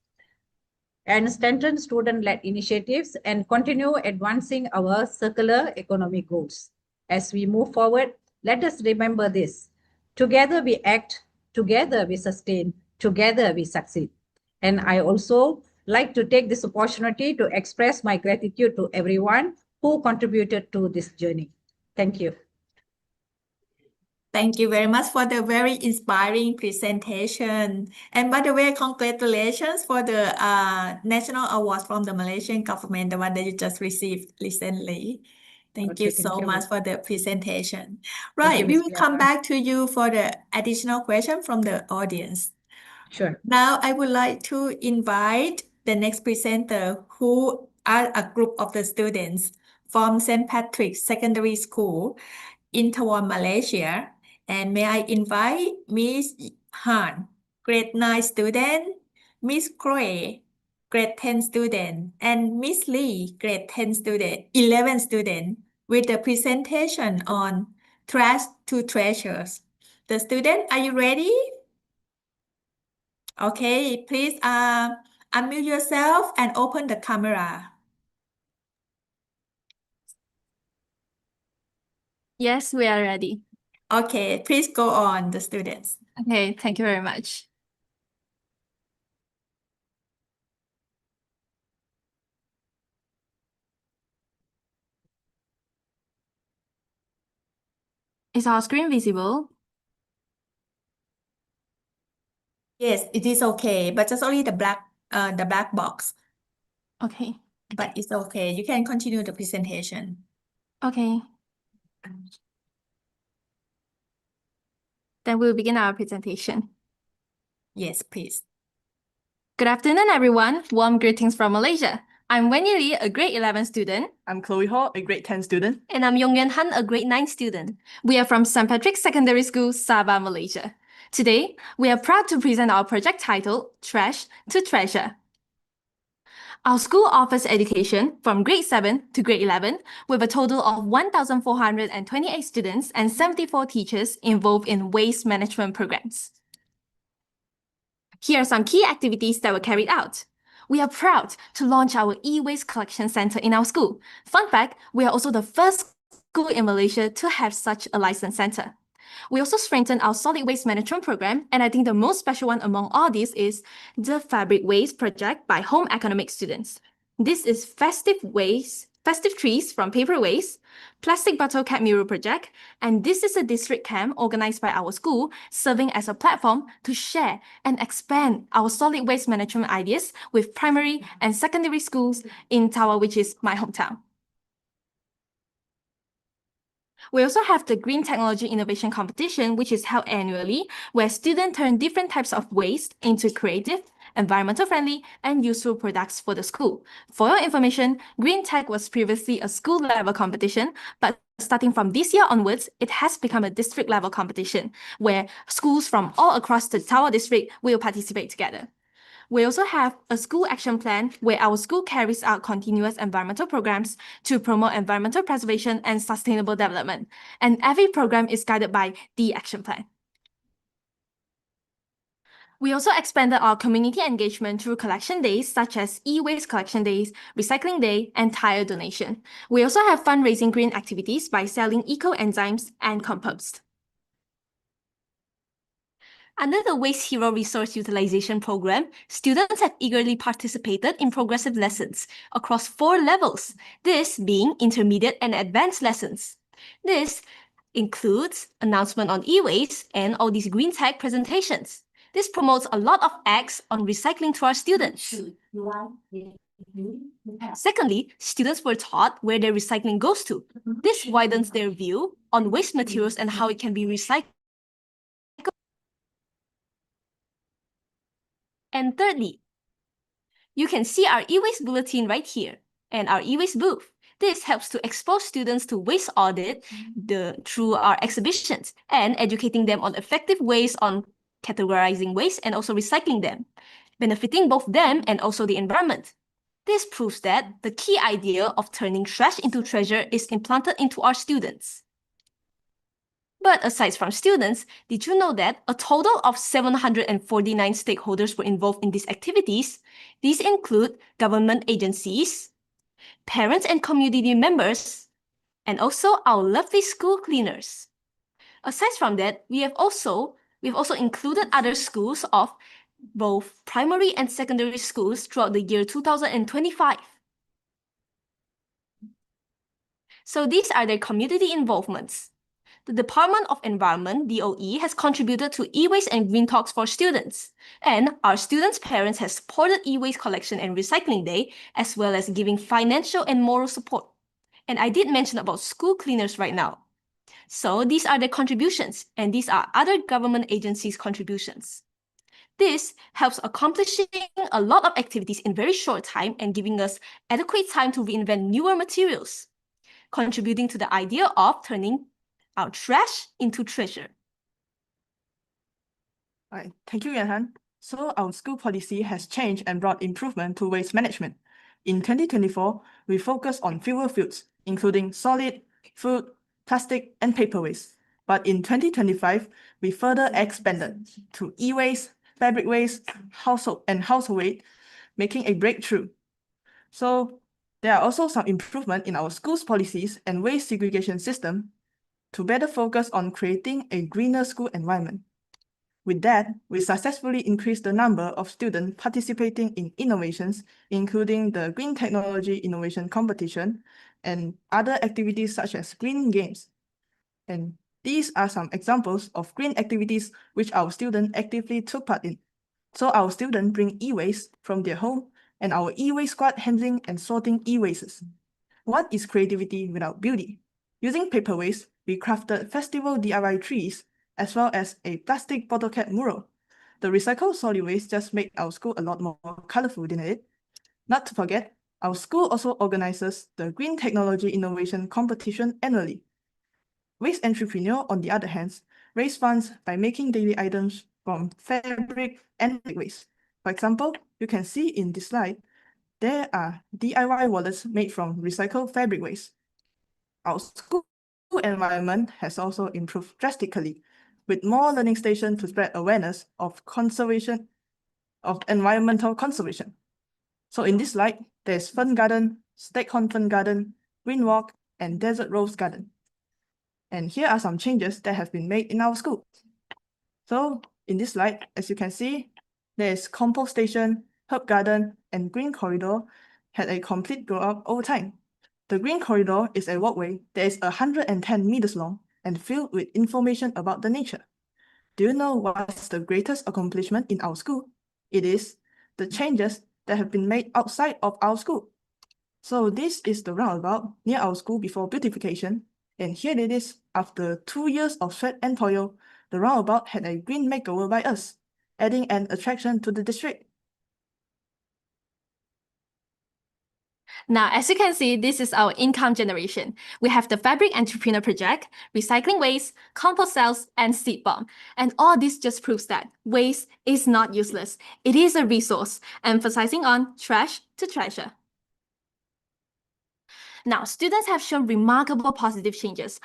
and strengthen student-led initiatives and continue advancing our circular economy goals. As we move forward, let us remember this. Together we act, together we sustain, together we succeed. And I also like to take this opportunity to express my gratitude to everyone who contributed to this journey. Thank you. Thank you very much for the very inspiring presentation. And by the way, congratulations for the National Award from the Malaysian government, the one that you just received recently. Thank you so much for the presentation. Right, we will come back to you for the additional question from the audience. Sure. Now, I would like to invite the next presenter, who are a group of the students from St. Patrick's Secondary School in Taiwan, Malaysia. And may I invite Miss Han, grade 9 student, Miss Chloe, grade 10 student, and Miss Lee, grade 10 student, 11 student, with the presentation on trash to treasures. The student, are you ready? Okay, please unmute yourself and open the camera. Yes, we are ready. Okay, please go on, the students. Okay, thank you very much. Is our screen visible? Yes, it is okay, but just only the black box. Okay. But it's okay. You can continue the presentation. Okay. Then we'll begin our presentation. Yes, please. Good afternoon, everyone. Warm greetings from Malaysia. I'm Wendy Lee, a grade 11 student. I'm Chloe Ho, a grade 10 student. And I'm Yongyuan Han, a grade 9 student. We are from St. Patrick's Secondary School, Sabah, Malaysia. Today, we are proud to present our project titled Trash to Treasure. Our school offers education from grade 7 to grade 11 with a total of 1,428 students and 74 teachers involved in waste management programs. Here are some key activities that were carried out. We are proud to launch our e-waste collection center in our school. Fun fact, we are also the first school in Malaysia to have such a licensed center. We also strengthened our solid waste management program, and I think the most special one among all these is the fabric waste project by home economics students. This is festive trees from paper waste, plastic bottle cap mural project, and this is a district camp organized by our school, serving as a platform to share and expand our solid waste management ideas with primary and secondary schools in Tawa, which is my hometown. We also have the Green Technology Innovation Competition, which is held annually, where students turn different types of waste into creative, environmental friendly, and useful products for the school. For your information, Green Tech was previously a school-level competition, but starting from this year onwards, it has become a district-level competition, where schools from all across the Tawa district will participate together. We also have a school action plan where our school carries out continuous environmental programs to promote environmental preservation and sustainable development. And every program is guided by the action plan. We also expanded our community engagement through collection days such as e-waste collection days, recycling day, and tire donation. We also have fundraising green activities by selling eco-enzymes and compost. Under the Waste Hero Resource Utilization Program, students have eagerly participated in progressive lessons across 4 levels, this being intermediate and advanced lessons. This includes announcement on e-waste and all these green tech presentations. This promotes a lot of acts on recycling to our students. Secondly, students were taught where their recycling goes to. This widens their view on waste materials and how it can be recycled. And thirdly, you can see our e-waste bulletin right here and our e-waste booth. This helps to expose students to waste audit through our exhibitions and educating them on effective ways on categorizing waste and also recycling them, benefiting both them and also the environment. This proves that the key idea of turning trash into treasure is implanted into our students. But But aside from students, did you know that a total of 749 stakeholders were involved in these activities? These include government agencies, parents and community members, and also our lovely school cleaners. Aside from that, we've also included other schools of both primary and secondary schools throughout the year 2025. So these are their community involvements. The Department of Environment, DOE, has contributed to e-waste and green talks for students. And our students' parents have supported e-waste collection and recycling day, as well as giving financial and moral support. And I did mention about school cleaners right now. So these are their contributions, and these are other government agencies' contributions. This helps accomplishing a lot of activities in very short time and giving us adequate time to reinvent newer materials, contributing to the idea of turning our trash into treasure. Right. Thank you, Yanhan. So our school policy has changed and brought improvement to waste management. In 2024, we focus on fewer fields, including solid, food, plastic, and paper waste. But in 2025, we further expanded to e-waste, fabric waste, household waste, making a breakthrough. So there are also some improvement in our school's policies and waste segregation system to better focus on creating a greener school environment. With that, we successfully increased the number of students participating in innovations, including the Green Technology Innovation Competition and other activities such as green games. And these are some examples of green activities which our students actively took part in. So our students bring e-waste from their home, and our e-waste squad handling and sorting e-wastes. What is creativity without beauty? Using paper waste, we crafted festival DIY trees, as well as a plastic bottle cap mural. The recycled solid waste just made our school a lot more colorful, didn't it? Not to forget, our school also organizes the Green Technology Innovation Competition annually. Waste Entrepreneur, on the other hand, raise funds by making daily items from fabric and waste. For example, you can see in this slide, there are DIY wallets made from recycled fabric waste. Our school environment has also improved drastically, with more learning stations to spread awareness of environmental conservation. So in this slide, there's Fern Garden, Steghorn Fern Garden, Green Walk, and Desert Rose Garden. And here are some changes that have been made in our school. So in this slide, as you can see, there's compost station, herb garden, and green corridor had a complete grow up over time. The green corridor is a walkway that is 110 meters long and filled with information about the nature. Do you know what's the greatest accomplishment in our school? It is the changes that have been made outside of our school. So this is the roundabout near our school before beautification, and here it is. After 2 years of sweat and toil, the roundabout had a green makeover by us, adding an attraction to the district. Now, as you can see, this is our income generation. We have the Fabric Entrepreneur Project, recycling waste, compost cells, and seed bomb. And all this just proves that waste is not useless. It is a resource, emphasizing on trash to treasure. Now, students have shown remarkable positive changes.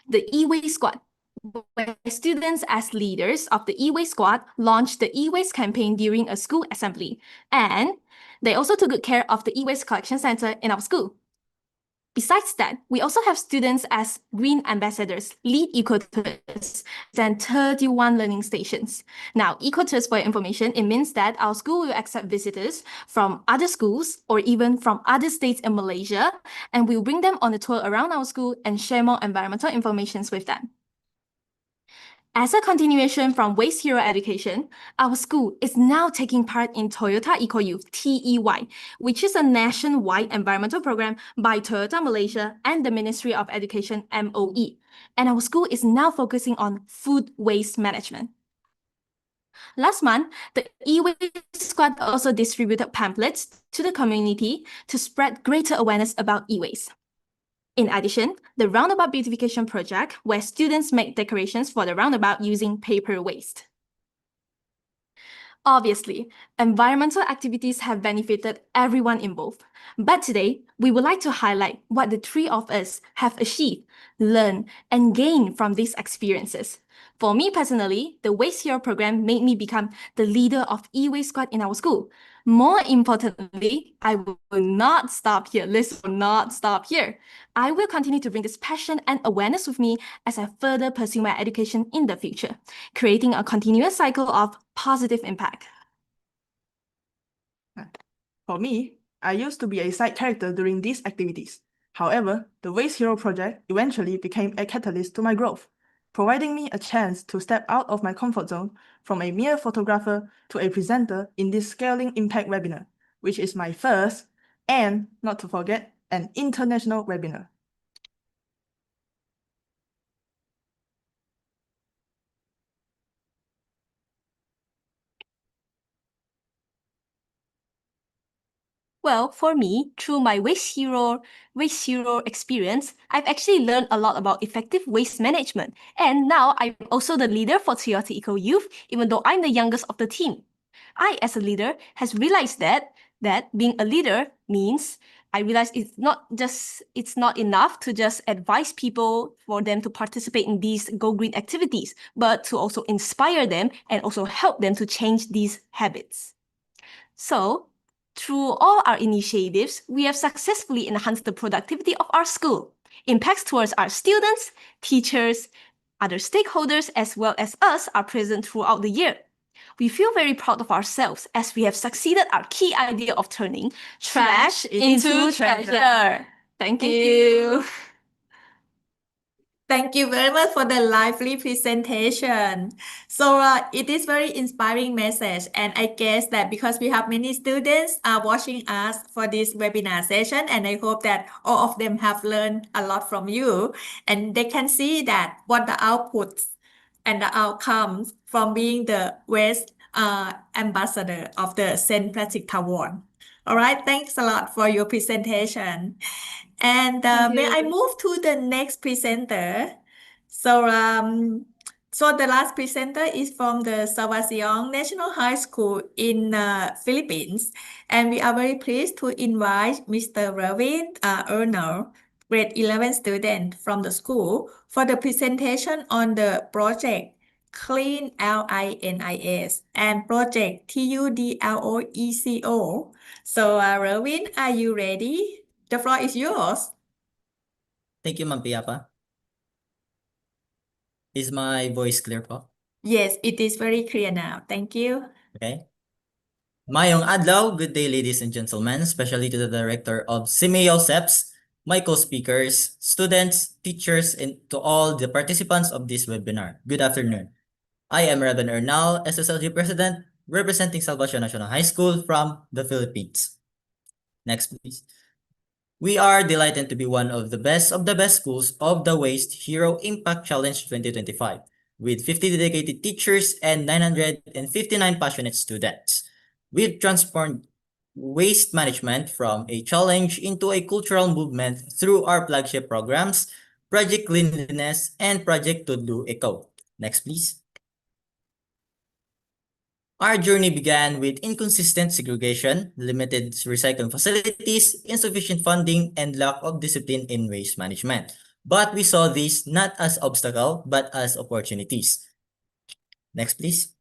The e-waste squad, where students as leaders of the e-waste squad launched the e-waste campaign during a school assembly, and they also took good care of the e-waste collection center in our school. Besides that, we also have students as green ambassadors, lead eco-tours, and 31 learning stations. Now, eco-tours, for your information, it means that our school will accept visitors from other schools or even from other states in Malaysia, and we'll bring them on a tour around our school and share more environmental information with them. As a continuation from Waste Hero Education, our school is now taking part in Toyota Eco Youth, TEY, which is a nationwide environmental program by Toyota Malaysia and the Ministry of Education, MOE. And our school is now focusing on food waste management. Last month, the e-waste squad also distributed pamphlets to the community to spread greater awareness about e-waste. In addition, the Roundabout Beautification Project, where students make decorations for the roundabout using paper waste. Obviously, environmental activities have benefited everyone involved. But today, We would like to highlight what the three of us have achieved, learned, and gained from these experiences. For me personally, the Waste Hero program made me become the leader of e-waste squad in our school. More importantly, I will not stop here. Liz will not stop here. I will continue to bring this passion and awareness with me as I further pursue my education in the future, creating a continuous cycle of positive impact. For me, I used to be a side character during these activities. However, the Waste Hero project eventually became a catalyst to my growth, providing me a chance to step out of my comfort zone from a mere photographer to a presenter in this Scaling Impact webinar, which is my first, and not to forget, an international webinar. Well, for me, through my Waste Hero experience, I've actually learned a lot about effective waste management. And now I'm also the leader for Toyota Eco Youth, even though I'm the youngest of the team. I, as a leader, has realized that being a leader means I realize it's not enough to just advise people for them to participate in these Go Green activities, but to also inspire them and also help them to change these habits. So, through all our initiatives, we have successfully enhanced the productivity of our school. Impacts towards our students, teachers, other stakeholders, as well as us are present throughout the year. We feel very proud of ourselves as we have succeeded our key idea of turning trash into treasure. Thank you. Thank you very much for the lively presentation. So it is very inspiring message, and I guess that because we have many students watching us for this webinar session, and I hope that all of them have learned a lot from you, and they can see that what the outputs and the outcomes from being the waste ambassador of the St. Patrick Taiwan. All right, thanks a lot for your presentation. And may I move to the next presenter? So, the last presenter is from the Sawasiong National High School in Philippines, and we are very pleased to invite Mr. Ravin Erner, grade 11 student from the school, for the presentation on the project Clean LINIS and project TUDLOECO. So, Ravin, are you ready? The floor is yours. Thank you, Ma'am Piapa. Is my voice clear po? Yes, it is very clear now. Thank you. Okay. Mayong adlaw, good day ladies and gentlemen, especially to the director of CIMEO SEPS, my co-speakers, students, teachers, and to all the participants of this webinar. Good afternoon. I am Raven Ernal, SSLG President, representing Salvacion National High School from the Philippines. Next, please. We are delighted to be one of the best schools of the Waste Hero Impact Challenge 2025, with 50 dedicated teachers and 959 passionate students. We've transformed waste management from a challenge into a cultural movement through our flagship programs, Project Cleanliness and Project To Do Eco. Next, please. Our journey began with inconsistent segregation, limited recycling facilities, insufficient funding, and lack of discipline in waste management. But we saw these not as obstacles, but as opportunities. Next, please.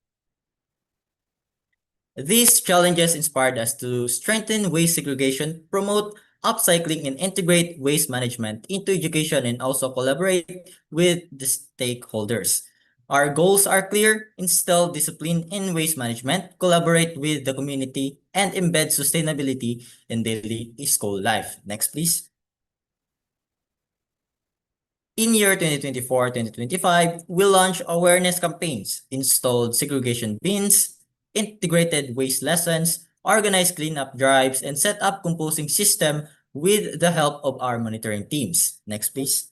These challenges inspired us to strengthen waste segregation, promote upcycling, and integrate waste management into education, and also collaborate with the stakeholders. Our goals are clear: instill discipline in waste management, collaborate with the community, and embed sustainability in daily school life. Next, please. In year 2024-2025, we launched awareness campaigns, installed segregation bins, integrated waste lessons, organized cleanup drives, and set up composting system with the help of our monitoring teams. Next, please.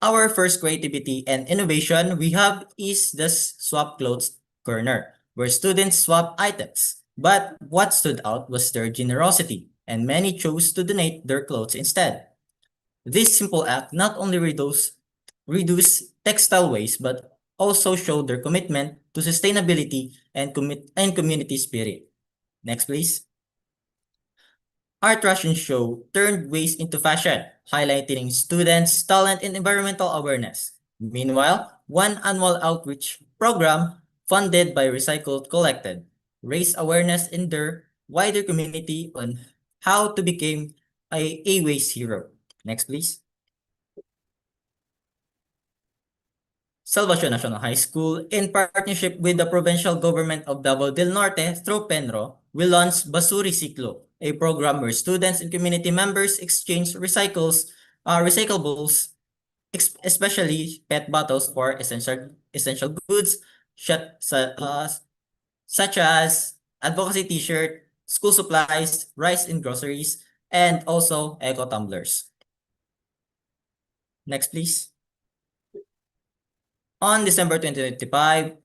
Our first creativity and innovation we have is the Swap Clothes Corner, where students swap items. But what stood out was their generosity, and many chose to donate their clothes instead. This simple act not only reduce textile waste, but also showed their commitment to sustainability and community spirit. Next, please. art fashion show turned waste into fashion, highlighting students' talent in environmental awareness. Meanwhile, one annual outreach program funded by Recycled Collected raised awareness in their wider community on how to become a waste hero. Next, please. Salvacion National High School, in partnership with the provincial government of Davao del Norte through Penro, will launch Basuri Ciclo, a program where students and community members exchange recyclables, especially PET bottles for essential goods, such as advocacy t-shirt, school supplies, rice and groceries, and also eco tumblers. Next, please. On December 2025,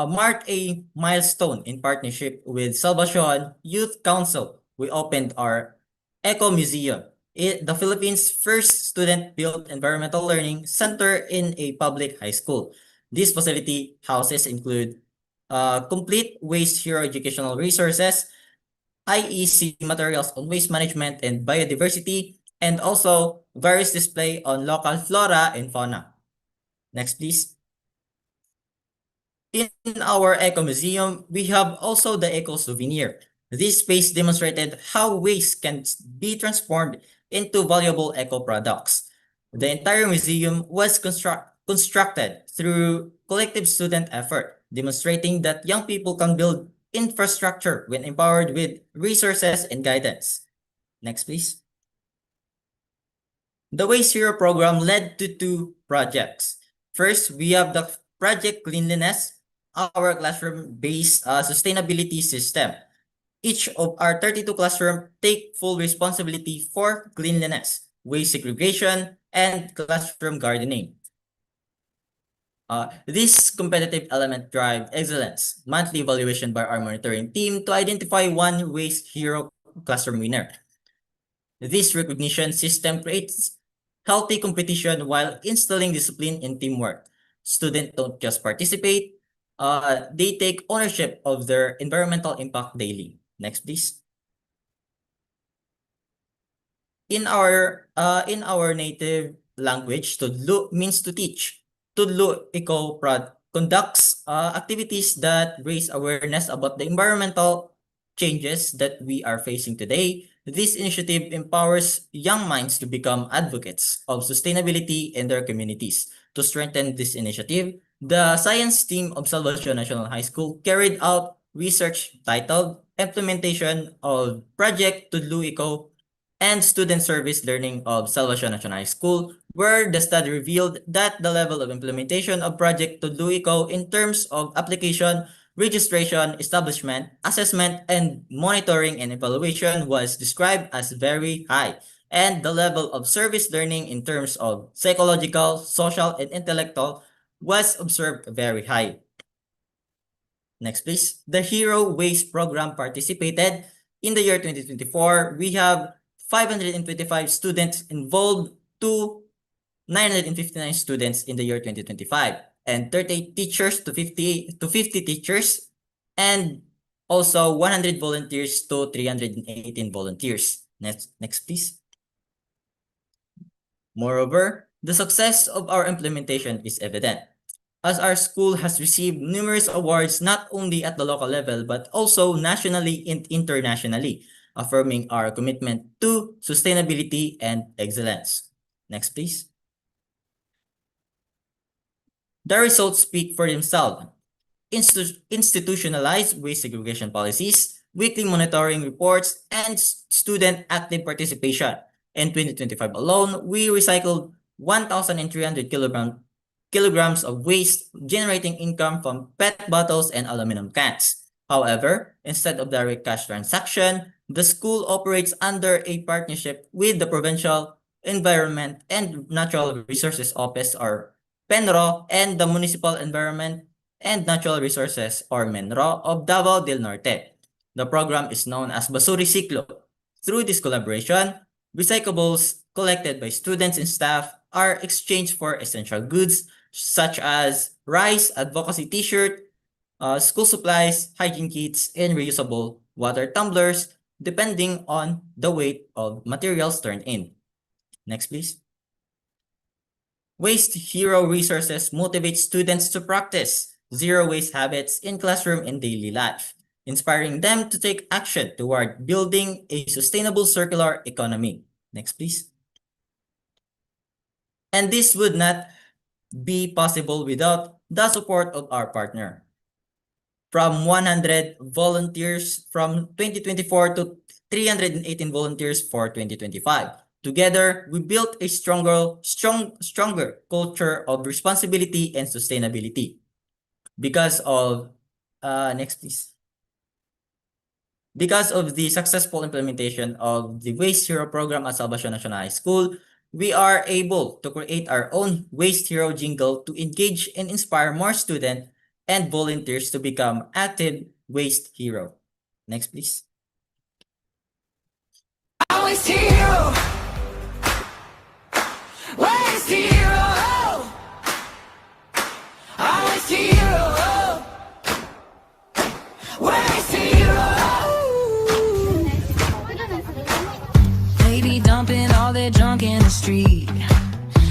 marked a milestone in partnership with Salvacion Youth Council. We opened our Eco Museum, the Philippines' first student-built environmental learning center in a public high school. This facility houses include complete waste hero educational resources, IEC materials on waste management and biodiversity, and also various display on local flora and fauna. Next, please. In our Eco Museum, we have also the Eco Souvenir. This space demonstrated how waste can be transformed into valuable eco products. The entire museum was constructed through collective student effort, demonstrating that young people can build infrastructure when empowered with resources and guidance. Next, please. The Waste Hero program led to two projects. First, we have the Project Cleanliness, our classroom-based sustainability system. Each of our 32 classrooms take full responsibility for cleanliness, waste segregation, and classroom gardening. This competitive element drives excellence, monthly evaluation by our monitoring team to identify one Waste Hero classroom winner. This recognition system creates healthy competition while instilling discipline and teamwork. Students don't just participate, they take ownership of their environmental impact daily. Next, please. In our native language, tudlo means to teach. Tudlo conducts activities that raise awareness about the environmental changes that we are facing today. This initiative empowers young minds to become advocates of sustainability in their communities. To strengthen this initiative, the science team of Salvacion National High School carried out research titled Implementation of Project Tudlo Eco and Student Service Learning of Salvacion National High School, where the study revealed that the level of implementation of Project Tudlo Eco in terms of application, registration, establishment, assessment, and monitoring and evaluation was described as very high, and the level of service learning in terms of psychological, social, and intellectual was observed very high. Next, please. The Hero Waste Program participated. In the year 2024, we have 525 students involved to 959 students in the year 2025, and 38 teachers to 50 teachers, and also 100 volunteers to 318 volunteers. Next, please. Moreover, the success of our implementation is evident, as our school has received numerous awards not only at the local level but also nationally and internationally, affirming our commitment to sustainability and excellence. Next, please. The results speak for themselves. Institutionalized waste segregation policies, weekly monitoring reports, and student active participation. In 2025 alone, we recycled 1,300 kilograms of waste, generating income from PET bottles and aluminum cans. However, instead of direct cash transaction, the school operates under a partnership with the Provincial Environment and Natural Resources Office, or PENRO, and the Municipal Environment and Natural Resources, or MENRO, of Davao del Norte. The program is known as Basuri Ciclo. Through this collaboration, recyclables collected by students and staff are exchanged for essential goods such as rice, advocacy t-shirt, school supplies, hygiene kits, and reusable water tumblers. depending on the weight of materials turned in. Next, please. Waste Hero resources motivate students to practice zero waste habits in classroom and daily life, inspiring them to take action toward building a sustainable circular economy. Next, please. And this would not be possible without the support of our partner. From 100 volunteers from 2024 to 318 volunteers for 2025. Together, we built a stronger culture of responsibility and sustainability. Because of, next please. Because of the successful implementation of the Waste Hero program at Salvacion National High School, we are able to create our own Waste Hero jingle to engage and inspire more students and volunteers to become active Waste Hero. Next, please. Waste Hero. Waste Hero. Waste Hero. Waste Hero. Baby dumping all their junk in the street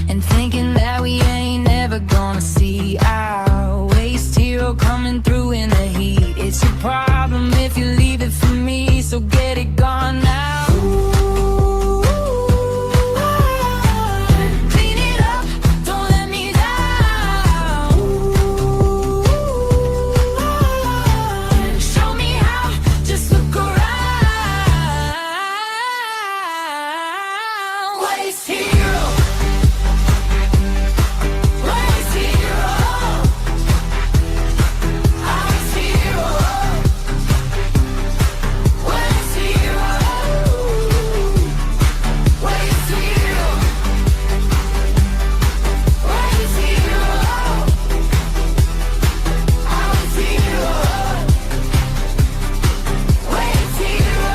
and thinking that we ain't never gonna see our Waste Hero coming through in the heat. It's your problem if you leave it for me, so get it gone now. Clean it up, don't let me down. Show me how, just look around. Waste Hero. Waste Hero. Waste Hero. Waste Hero. Waste Hero. Waste Hero. Waste Hero. Waste Hero.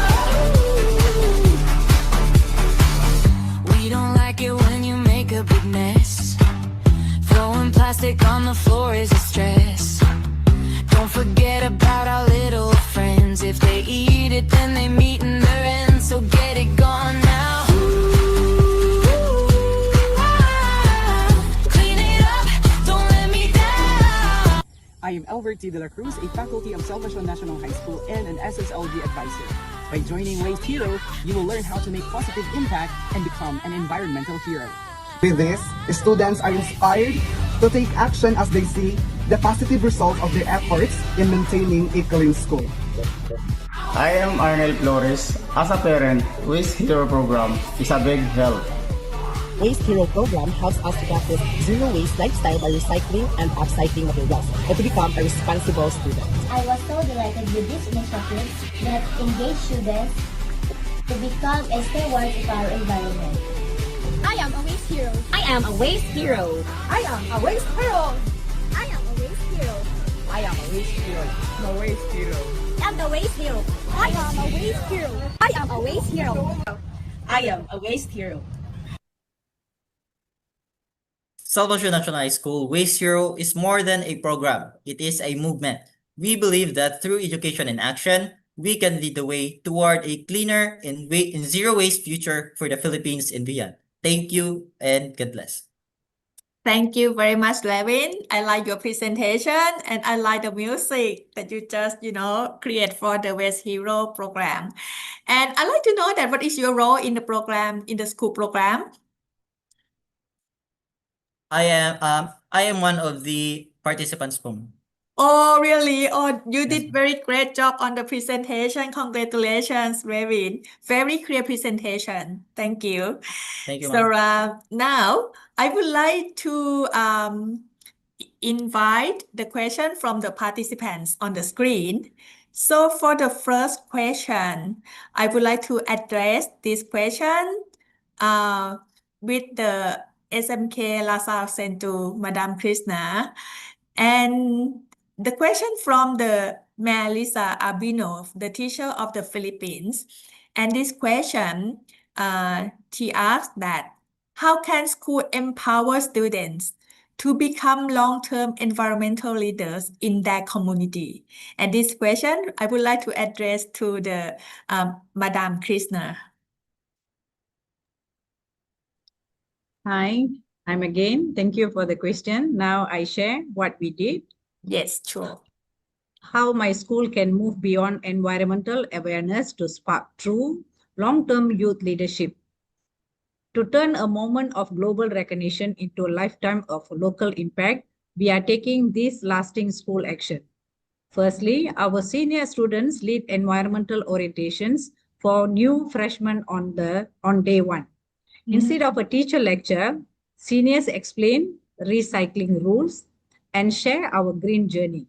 We don't like it when you make a big mess. Throwing plastic on the floor is a stress. Don't forget about our little friends. If they eat it, then they meet in their end. So get it gone now. Clean it up, don't let me down. I am Alberti de la Cruz, a faculty of Salvacion National High School and an SSLD advisor. By joining Waste Hero, you will learn how to make positive impact and become an environmental hero. With this, students are inspired to take action as they see the positive result of their efforts in maintaining a clean school. I am Arnel Flores. As a parent, Waste Hero program is a big help. Waste Hero program helps us to practice zero waste lifestyle by recycling and upcycling materials and to become a responsible student. I was so delighted with this initiative that engaged students to become a steward of our environment. I am a waste hero. I am a waste hero. I am a waste hero. I am a waste hero. I am a waste hero. The waste hero. I am the waste hero. I am a waste hero. I am a waste hero. I am a waste hero. Salvacion National High School Waste Hero is more than a program. It is a movement. We believe that through education and action, we can lead the way toward a cleaner and zero waste future for the Philippines and beyond. Thank you and God bless. Thank you very much, Levin. I like your presentation and I like the music that you just, create for the Waste Hero program. And I'd like to know that what is your role in the program, in the school program? I am one of the participants from. Oh, really? Oh, you did very great job on the presentation. Congratulations, Levin. Very clear presentation. Thank you. Thank you, So ma'am. now I would like to invite the question from the participants on the screen. So for the first question, I would like to address this question with the SMK LaSalle sent to Madam Krishna. And the question from the Melissa Abinov, the teacher of the Philippines. And this question, she asked that, how can school empower students to become long-term environmental leaders in their community? And this question I would like to address to the Madam Krishna. Hi, I'm again. Thank you for the question. Now I share what we did. Yes, sure. How my school can move beyond environmental awareness to spark true long-term youth leadership. To turn a moment of global recognition into a lifetime of local impact, we are taking this lasting school action. Firstly, our senior students lead environmental orientations for new freshmen on day one. Instead of a teacher lecture, seniors explain recycling rules and share our green journey.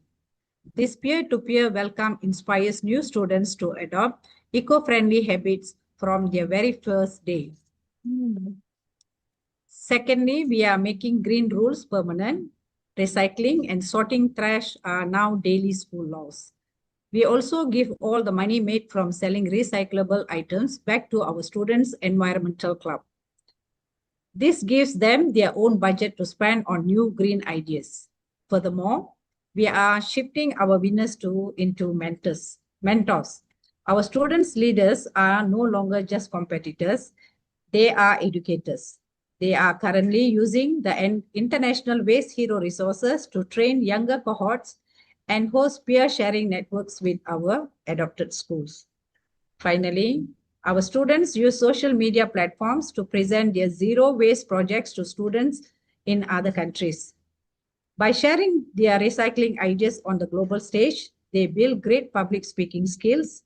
This peer-to-peer welcome inspires new students to adopt eco-friendly habits from their very first day. Secondly, we are making green rules permanent. Recycling and sorting trash are now daily school laws. We also give all the money made from selling recyclable items back to our students' environmental club. This gives them their own budget to spend on new green ideas. Furthermore, we are shifting our winners into mentors. Our students' leaders are no longer just competitors, they are educators. They are currently using the International Waste Hero resources to train younger cohorts and host peer sharing networks with our adopted schools. Finally, our students use social media platforms to present their zero waste projects to students in other countries. By sharing their recycling ideas on the global stage, they build great public speaking skills.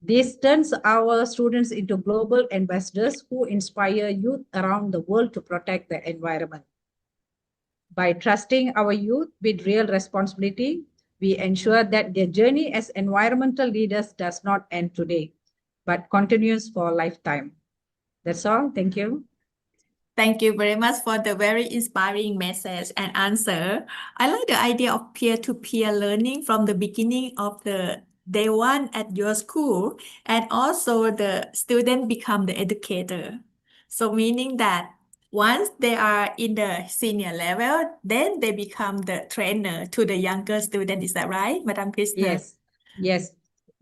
This turns our students into global ambassadors who inspire youth around the world to protect the environment. By trusting our youth with real responsibility, we ensure that their journey as environmental leaders does not end today, but continues for a lifetime. That's all. Thank you. Thank you very much for the very inspiring message and answer. I like the idea of peer-to-peer learning from the beginning of the day one at your school, and also the student become the educator. So meaning that once they are in the senior level, then they become the trainer to the younger student. Is that right, Madam Krishna? Yes,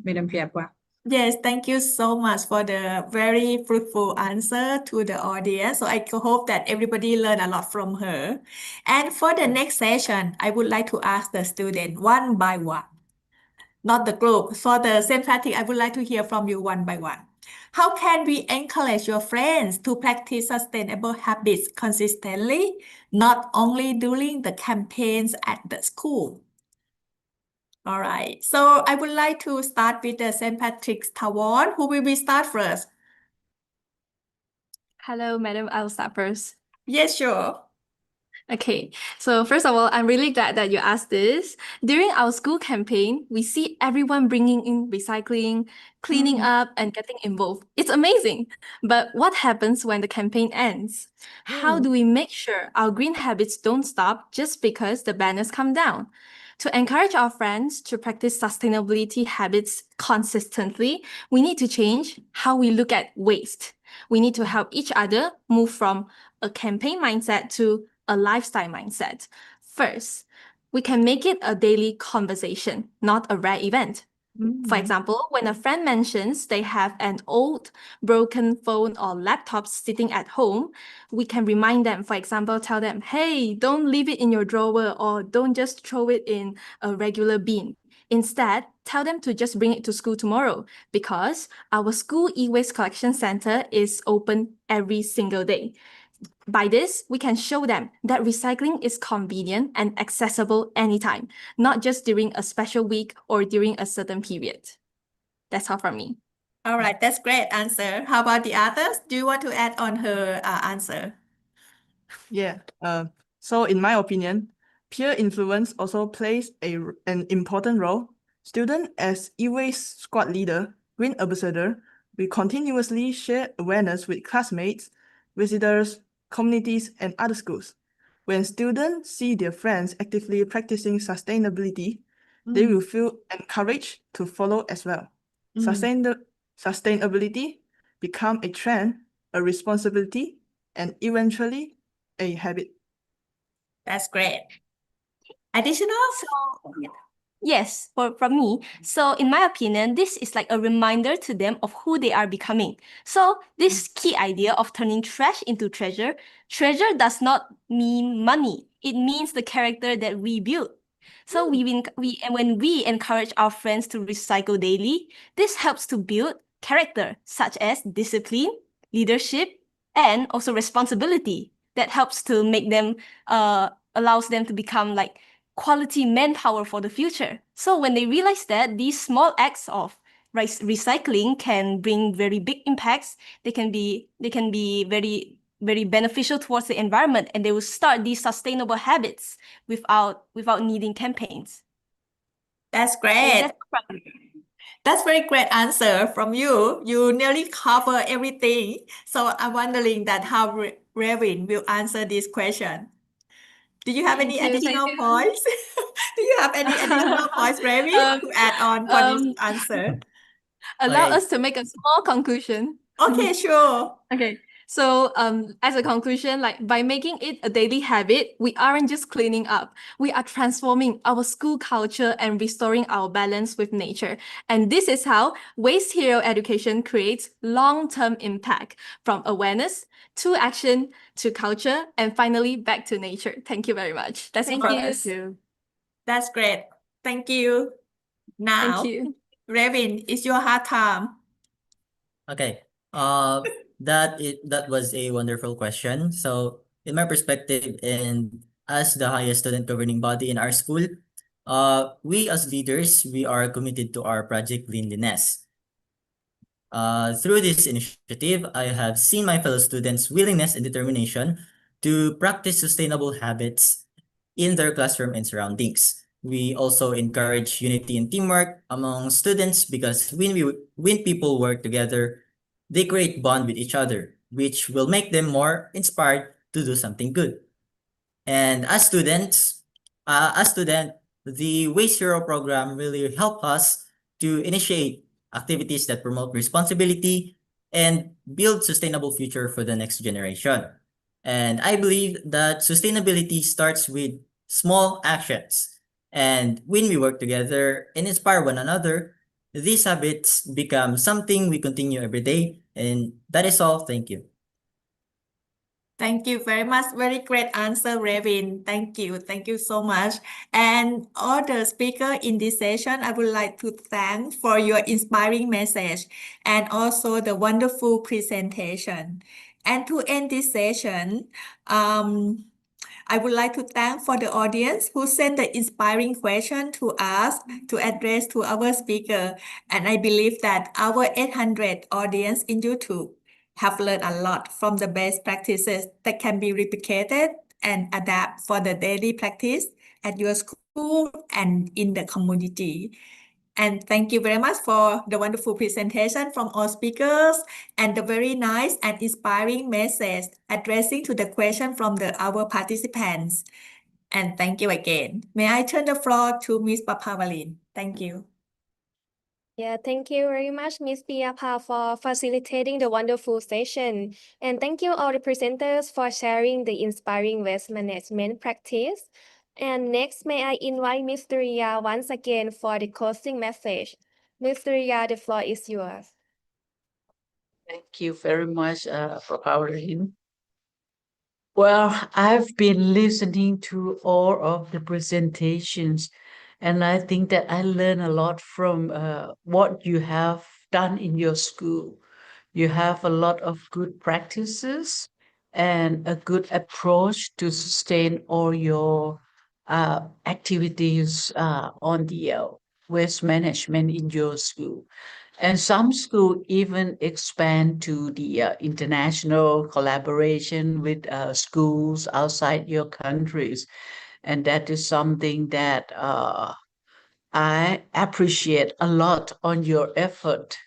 Madam Piapa. Yes, thank you so much for the very fruitful answer to the audience. So I hope that everybody learn a lot from her. And for the next session, I would like to ask the student one by one, not the group. For the same practice, I would like to hear from you one by one. How can we encourage your friends to practice sustainable habits consistently, not only during the campaigns at the school? All right, so I would like to start with the St. Patrick's Tawon. Who will we start first? Hello, madam. I'll start first. Yes, sure. Okay, so first of all, I'm really glad that you asked this. During our school campaign, we see everyone bringing in recycling, cleaning up, and getting involved. It's amazing. But what happens when the campaign ends? How do we make sure our green habits don't stop just because the banners come down? To encourage our friends to practice sustainability habits consistently, we need to change how we look at waste. We need to help each other move from a campaign mindset to a lifestyle mindset. First, we can make it a daily conversation, not a rare event. For example, when a friend mentions they have an old broken phone or laptop sitting at home, we can remind them, for example, tell them, hey, don't leave it in your drawer or don't just throw it in a regular bin. Instead, tell them to just bring it to school tomorrow because our school e-waste collection center is open every single day. By this, we can show them that recycling is convenient and accessible anytime, not just during a special week or during a certain period. That's all from me. All right, that's great answer. How about the others? Do you want to add on her answer? Yeah. So in my opinion, peer influence also plays an important role. Student as e-waste squad leader, green ambassador, we continuously share awareness with classmates, visitors, communities, and other schools. When students see their friends actively practicing sustainability, they will feel encouraged to follow as well. Sustainability become a trend, a responsibility, and eventually a habit. That's great. Additional? Yes, from me. So, in my opinion, this is like a reminder to them of who they are becoming. So, this key idea of turning trash into treasure does not mean money. It means the character that we build. So, and when we encourage our friends to recycle daily, this helps to build character such as discipline, leadership, and also responsibility. That helps to make them allows them to become like quality manpower for the future. So when they realize that these small acts of recycling can bring very big impacts, they can be very beneficial towards the environment, and they will start these sustainable habits without needing campaigns. That's great. That's very great answer from you. You nearly cover everything. So I'm wondering that how Revin will answer this question. Do you have any additional points? Do you have any additional points, Revin, to add on for this answer? Allow Okay. us to make a small conclusion. Okay, sure. Okay. So, as a conclusion, like by making it a daily habit, we aren't just cleaning up. We are transforming our school culture and restoring our balance with nature. And this is how Waste Hero education creates long-term impact from awareness to action to culture and finally back to nature. Thank you very much. That's Thank from you. us. That's great. Thank you. Now, Thank you. Revin, it's your hard time. Okay. That was a wonderful question. So, in my perspective, and as the highest student governing body in our school, we as leaders, we are committed to our project cleanliness. Through this initiative, I have seen my fellow students' willingness and determination to practice sustainable habits in their classroom and surroundings. We also encourage unity and teamwork among students because when people work together, they create bond with each other, which will make them more inspired to do something good. And as students, the Waste Hero program really help us to initiate activities that promote responsibility and build sustainable future for the next generation. And I believe that sustainability starts with small actions. And when we work together and inspire one another, these habits become something we continue every day. And that is all. Thank you. Thank you very much. Very great answer, Revin. Thank you. Thank you so much. And all the speaker in this session, I would like to thank for your inspiring message and also the wonderful presentation. And to end this session, I would like to thank for the audience who sent the inspiring question to us to address to our speaker. And I believe that our 800 audience in YouTube have learned a lot from the best practices that can be replicated and adapt for the daily practice at your school and in the community. And thank you very much for the wonderful presentation from all speakers and the very nice and inspiring message addressing to the question from our participants. And thank you again. May I turn the floor to Ms. Papavalin? Thank you. Yeah, thank you very much, Ms. Piyapa, for facilitating the wonderful session. And thank you all the presenters for sharing the inspiring waste management practice. And next, may I invite Mr. Ria once again for the closing message. Mr. Ria, the floor is yours. Thank you very much for powering. Well, I've been listening to all of the presentations, and I think that I learned a lot from what you have done in your school. You have a lot of good practices and a good approach to sustain all your activities on the waste management in your school. And some school even expand to the international collaboration with schools outside your countries. And that is something that I appreciate a lot on your effort.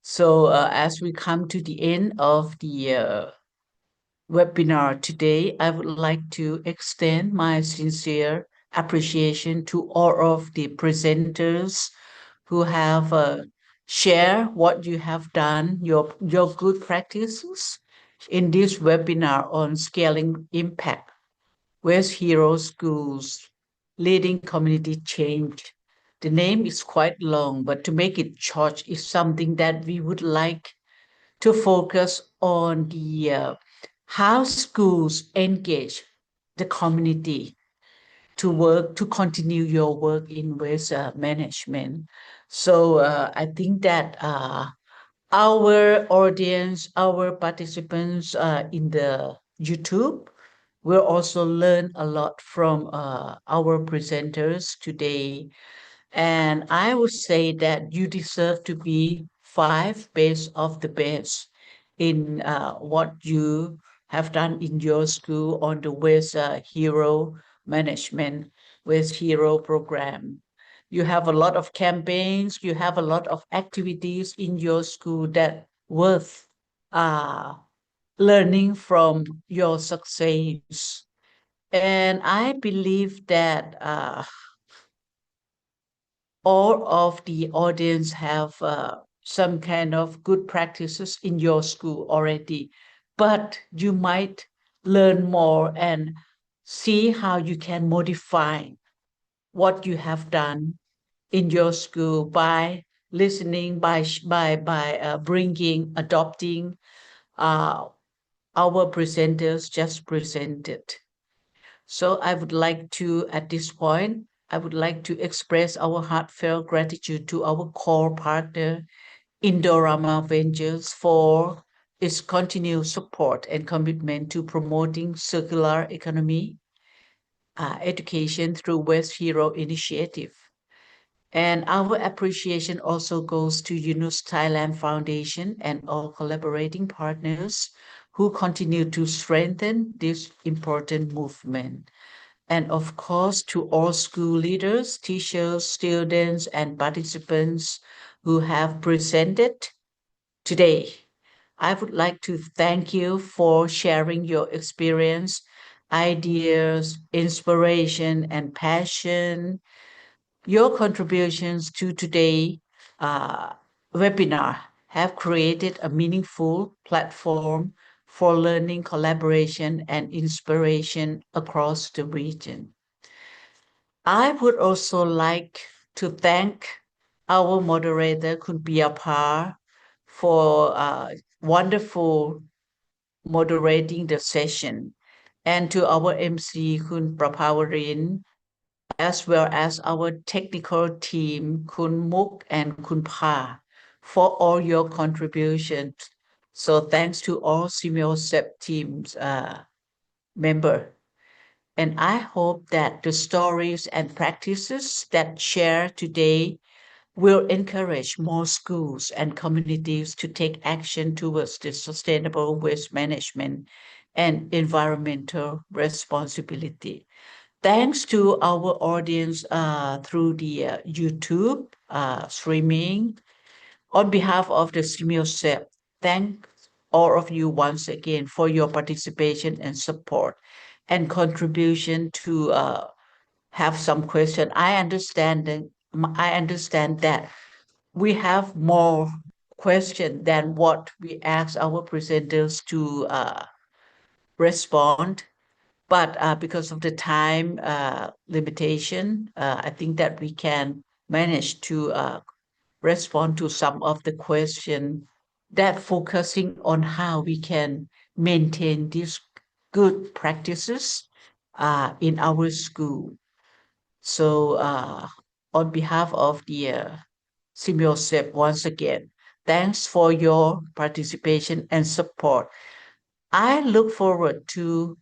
So as we come to the end of the webinar today, I would like to extend my sincere appreciation to all of the presenters who have share what you have done, your good practices in this webinar on scaling impact. West Hero Schools Leading Community Change. The name is quite long, but to make it short is something that we would like to focus on the how schools engage the community to continue your work in waste management. So I think that our audience, our participants in the YouTube will also learn a lot from our presenters today. And I would say that you deserve to be five best of the best in what you have done in your school on the Waste Hero Management, Waste Hero program. You have a lot of campaigns, you have a lot of activities in your school that worth uh, learning from your success. And I believe that all of the audience have some kind of good practices in your school already, but you might learn more and see how you can modify what you have done in your school by listening, by bringing, adopting uh, our presenters just presented. So I would like to, at this point, I would like to express our heartfelt gratitude to our core partner, Indorama Ventures, for its continued support and commitment to promoting circular economy education through West Hero Initiative. And our appreciation also goes to UNUS Thailand Foundation and all collaborating partners who continue to strengthen this important movement. And of course, to all school leaders, teachers, students, and participants who have presented today. I would like to thank you for sharing your experience, ideas, inspiration, and passion. Your contributions to today's webinar have created a meaningful platform for learning, collaboration, and inspiration across the region. I would also like to thank our moderator, Kun Par, for wonderful moderating the session, and to our MC, Kun Prapawarin, as well as our technical team, Kun Muk and Kun Pa, for all your contributions. So thanks to all SEP teams member. And I hope that the stories and practices that share today will encourage more schools and communities to take action towards the sustainable waste management and environmental responsibility. Thanks to our audience through the YouTube streaming, on behalf of the SEP, thank all of you once again for your participation and support and contribution to have some question. I understand that we have more question than what we ask our presenters to respond. But because of the time limitation, I think that we can manage to respond to some of the question that focusing on how we can maintain these good practices in our school. So on behalf of the SEP, once again, thanks for your participation and support. I look forward to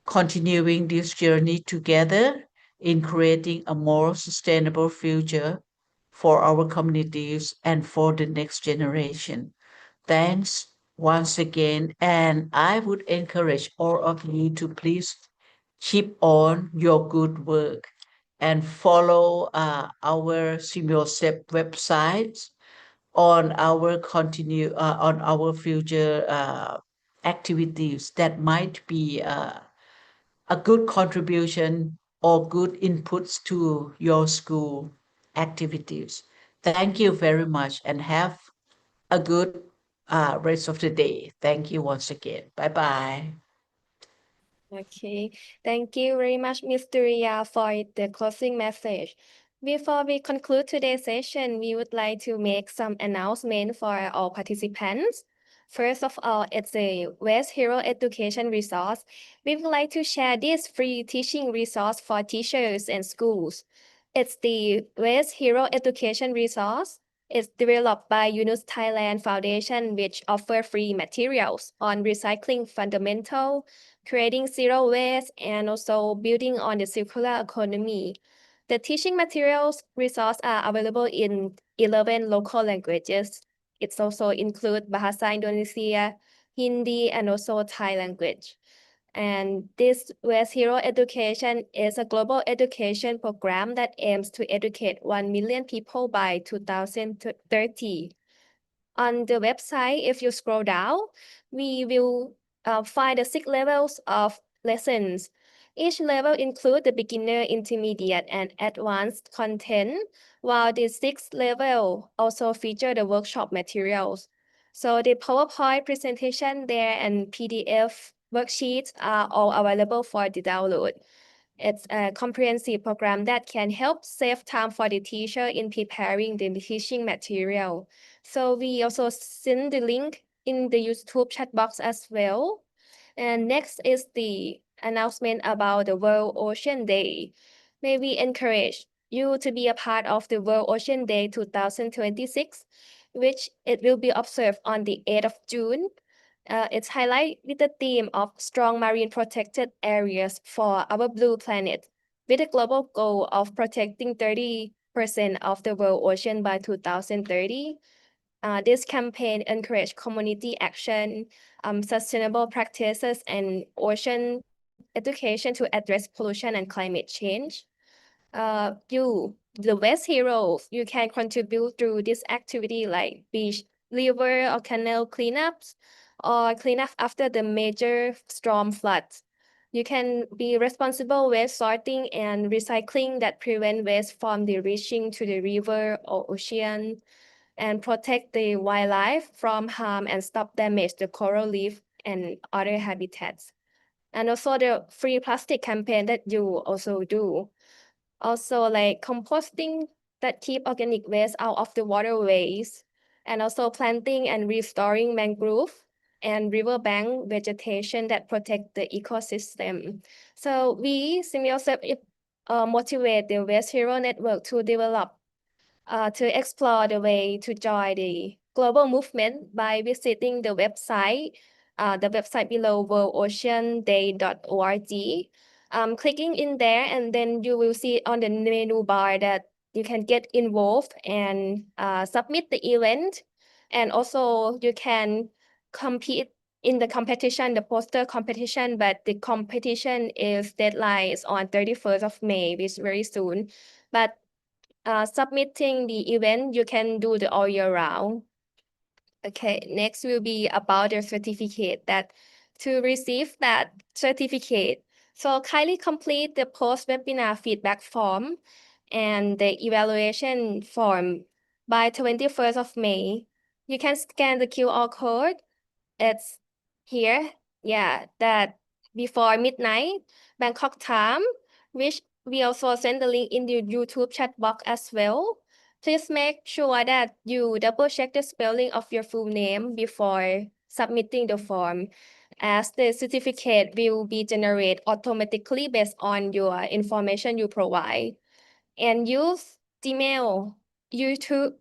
continuing this journey together in creating a more sustainable future for our communities and for the next generation. Thanks once again. And I would encourage all of you to please keep on your good work and follow our SEP websites on our on our future activities that might be a good contribution or good inputs to your school activities. Thank you very much and have a good rest of the day. Thank you once again. Bye bye. Okay, thank you very much, Mr. Ria, for the closing message. Before we conclude today's session, we would like to make some announcement for all participants. First of all, it's a West Hero Education resource. We would like to share this free teaching resource for teachers and schools. It's the West Hero Education resource. It's developed by UNUS Thailand Foundation, which offer free materials on recycling fundamental, creating zero waste, and also building on the circular economy. The teaching materials resources are available in 11 local languages. It also includes Bahasa Indonesia, Hindi, and also Thai language. And this West Hero Education is a global education program that aims to educate 1 million people by 2030. On the website, if you scroll down, we will find the 6 levels of lessons. Each level includes the beginner, intermediate, and advanced content, while the 6th level also feature the workshop materials. So the PowerPoint presentation there and PDF worksheets are all available for the download. It's a comprehensive program that can help save time for the teacher in preparing the teaching material. So we also send the link in the YouTube chat box as well. And next is the announcement about the World Ocean Day. May we encourage you to be a part of the World Ocean Day 2026, which it will be observed on the 8th of June. It's highlight with the theme of strong marine protected areas for our blue planet, with a global goal of protecting 30% of the world ocean by 2030. This campaign encourage community action, sustainable practices, and ocean education to address pollution and climate change. The West Heroes, you can contribute through this activity like beach, river, or canal cleanups, or cleanup after the major storm floods. You can be responsible waste sorting and recycling that prevent waste from the reaching to the river or ocean, and protect the wildlife from harm and stop damage to coral reef and other habitats. And also the free plastic campaign that you also do. Also like composting that keep organic waste out of the waterways, and also planting and restoring mangrove and riverbank vegetation that protect the ecosystem. So we, Symbiosep, motivate the West Hero Network to develop to explore the way to join the global movement by visiting the website below worldoceanday.org. Clicking in there, and then you will see on the menu bar that you can get involved and submit the event. And also you can compete in the competition, the poster competition, but the competition is deadline is on 31st of May, which is very soon. But submitting the event, you can do the all year round. Okay, next will be about the certificate that to receive that certificate. So kindly complete the post-webinar feedback form and the evaluation form by 21st of May. You can scan the QR code. It's here. Yeah, that before midnight, Bangkok time, which we also send the link in the YouTube chat box as well. Please make sure that you double check the spelling of your full name before submitting the form, as the certificate will be generated automatically based on your information you provide. And use Gmail, Yahoo,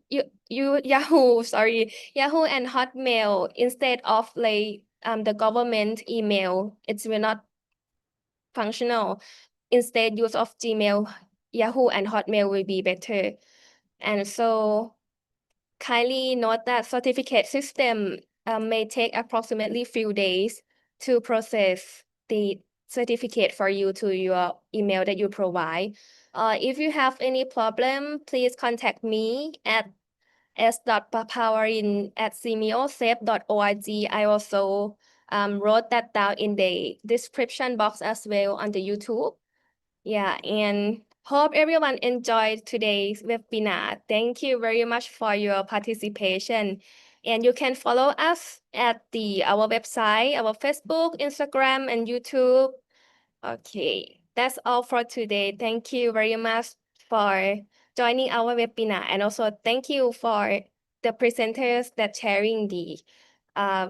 Yahoo and Hotmail instead of like the government email. It will not functional. Instead, use of Gmail, Yahoo and Hotmail will be better. And so kindly note that certificate system may take approximately few days to process the certificate for you to your email that you provide. If you have any problem, please contact me at s.papawarin@semiosep.org. I also wrote that down in the description box as well on the YouTube. Yeah, and hope everyone enjoyed today's webinar. Thank you very much for your participation. And you can follow us at our website, our Facebook, Instagram, and YouTube. Okay, that's all for today. Thank you very much for joining our webinar, and also thank you for the presenters that sharing the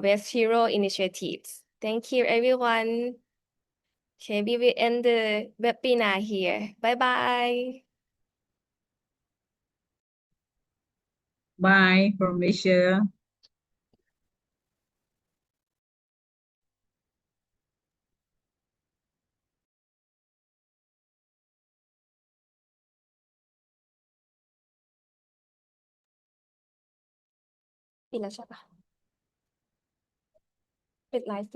Waste Hero initiatives. Thank you, everyone. Okay, we will end the webinar here. Bye bye. Bye from Malaysia.ปิดแล้วใช่ปะปิดไลฟ์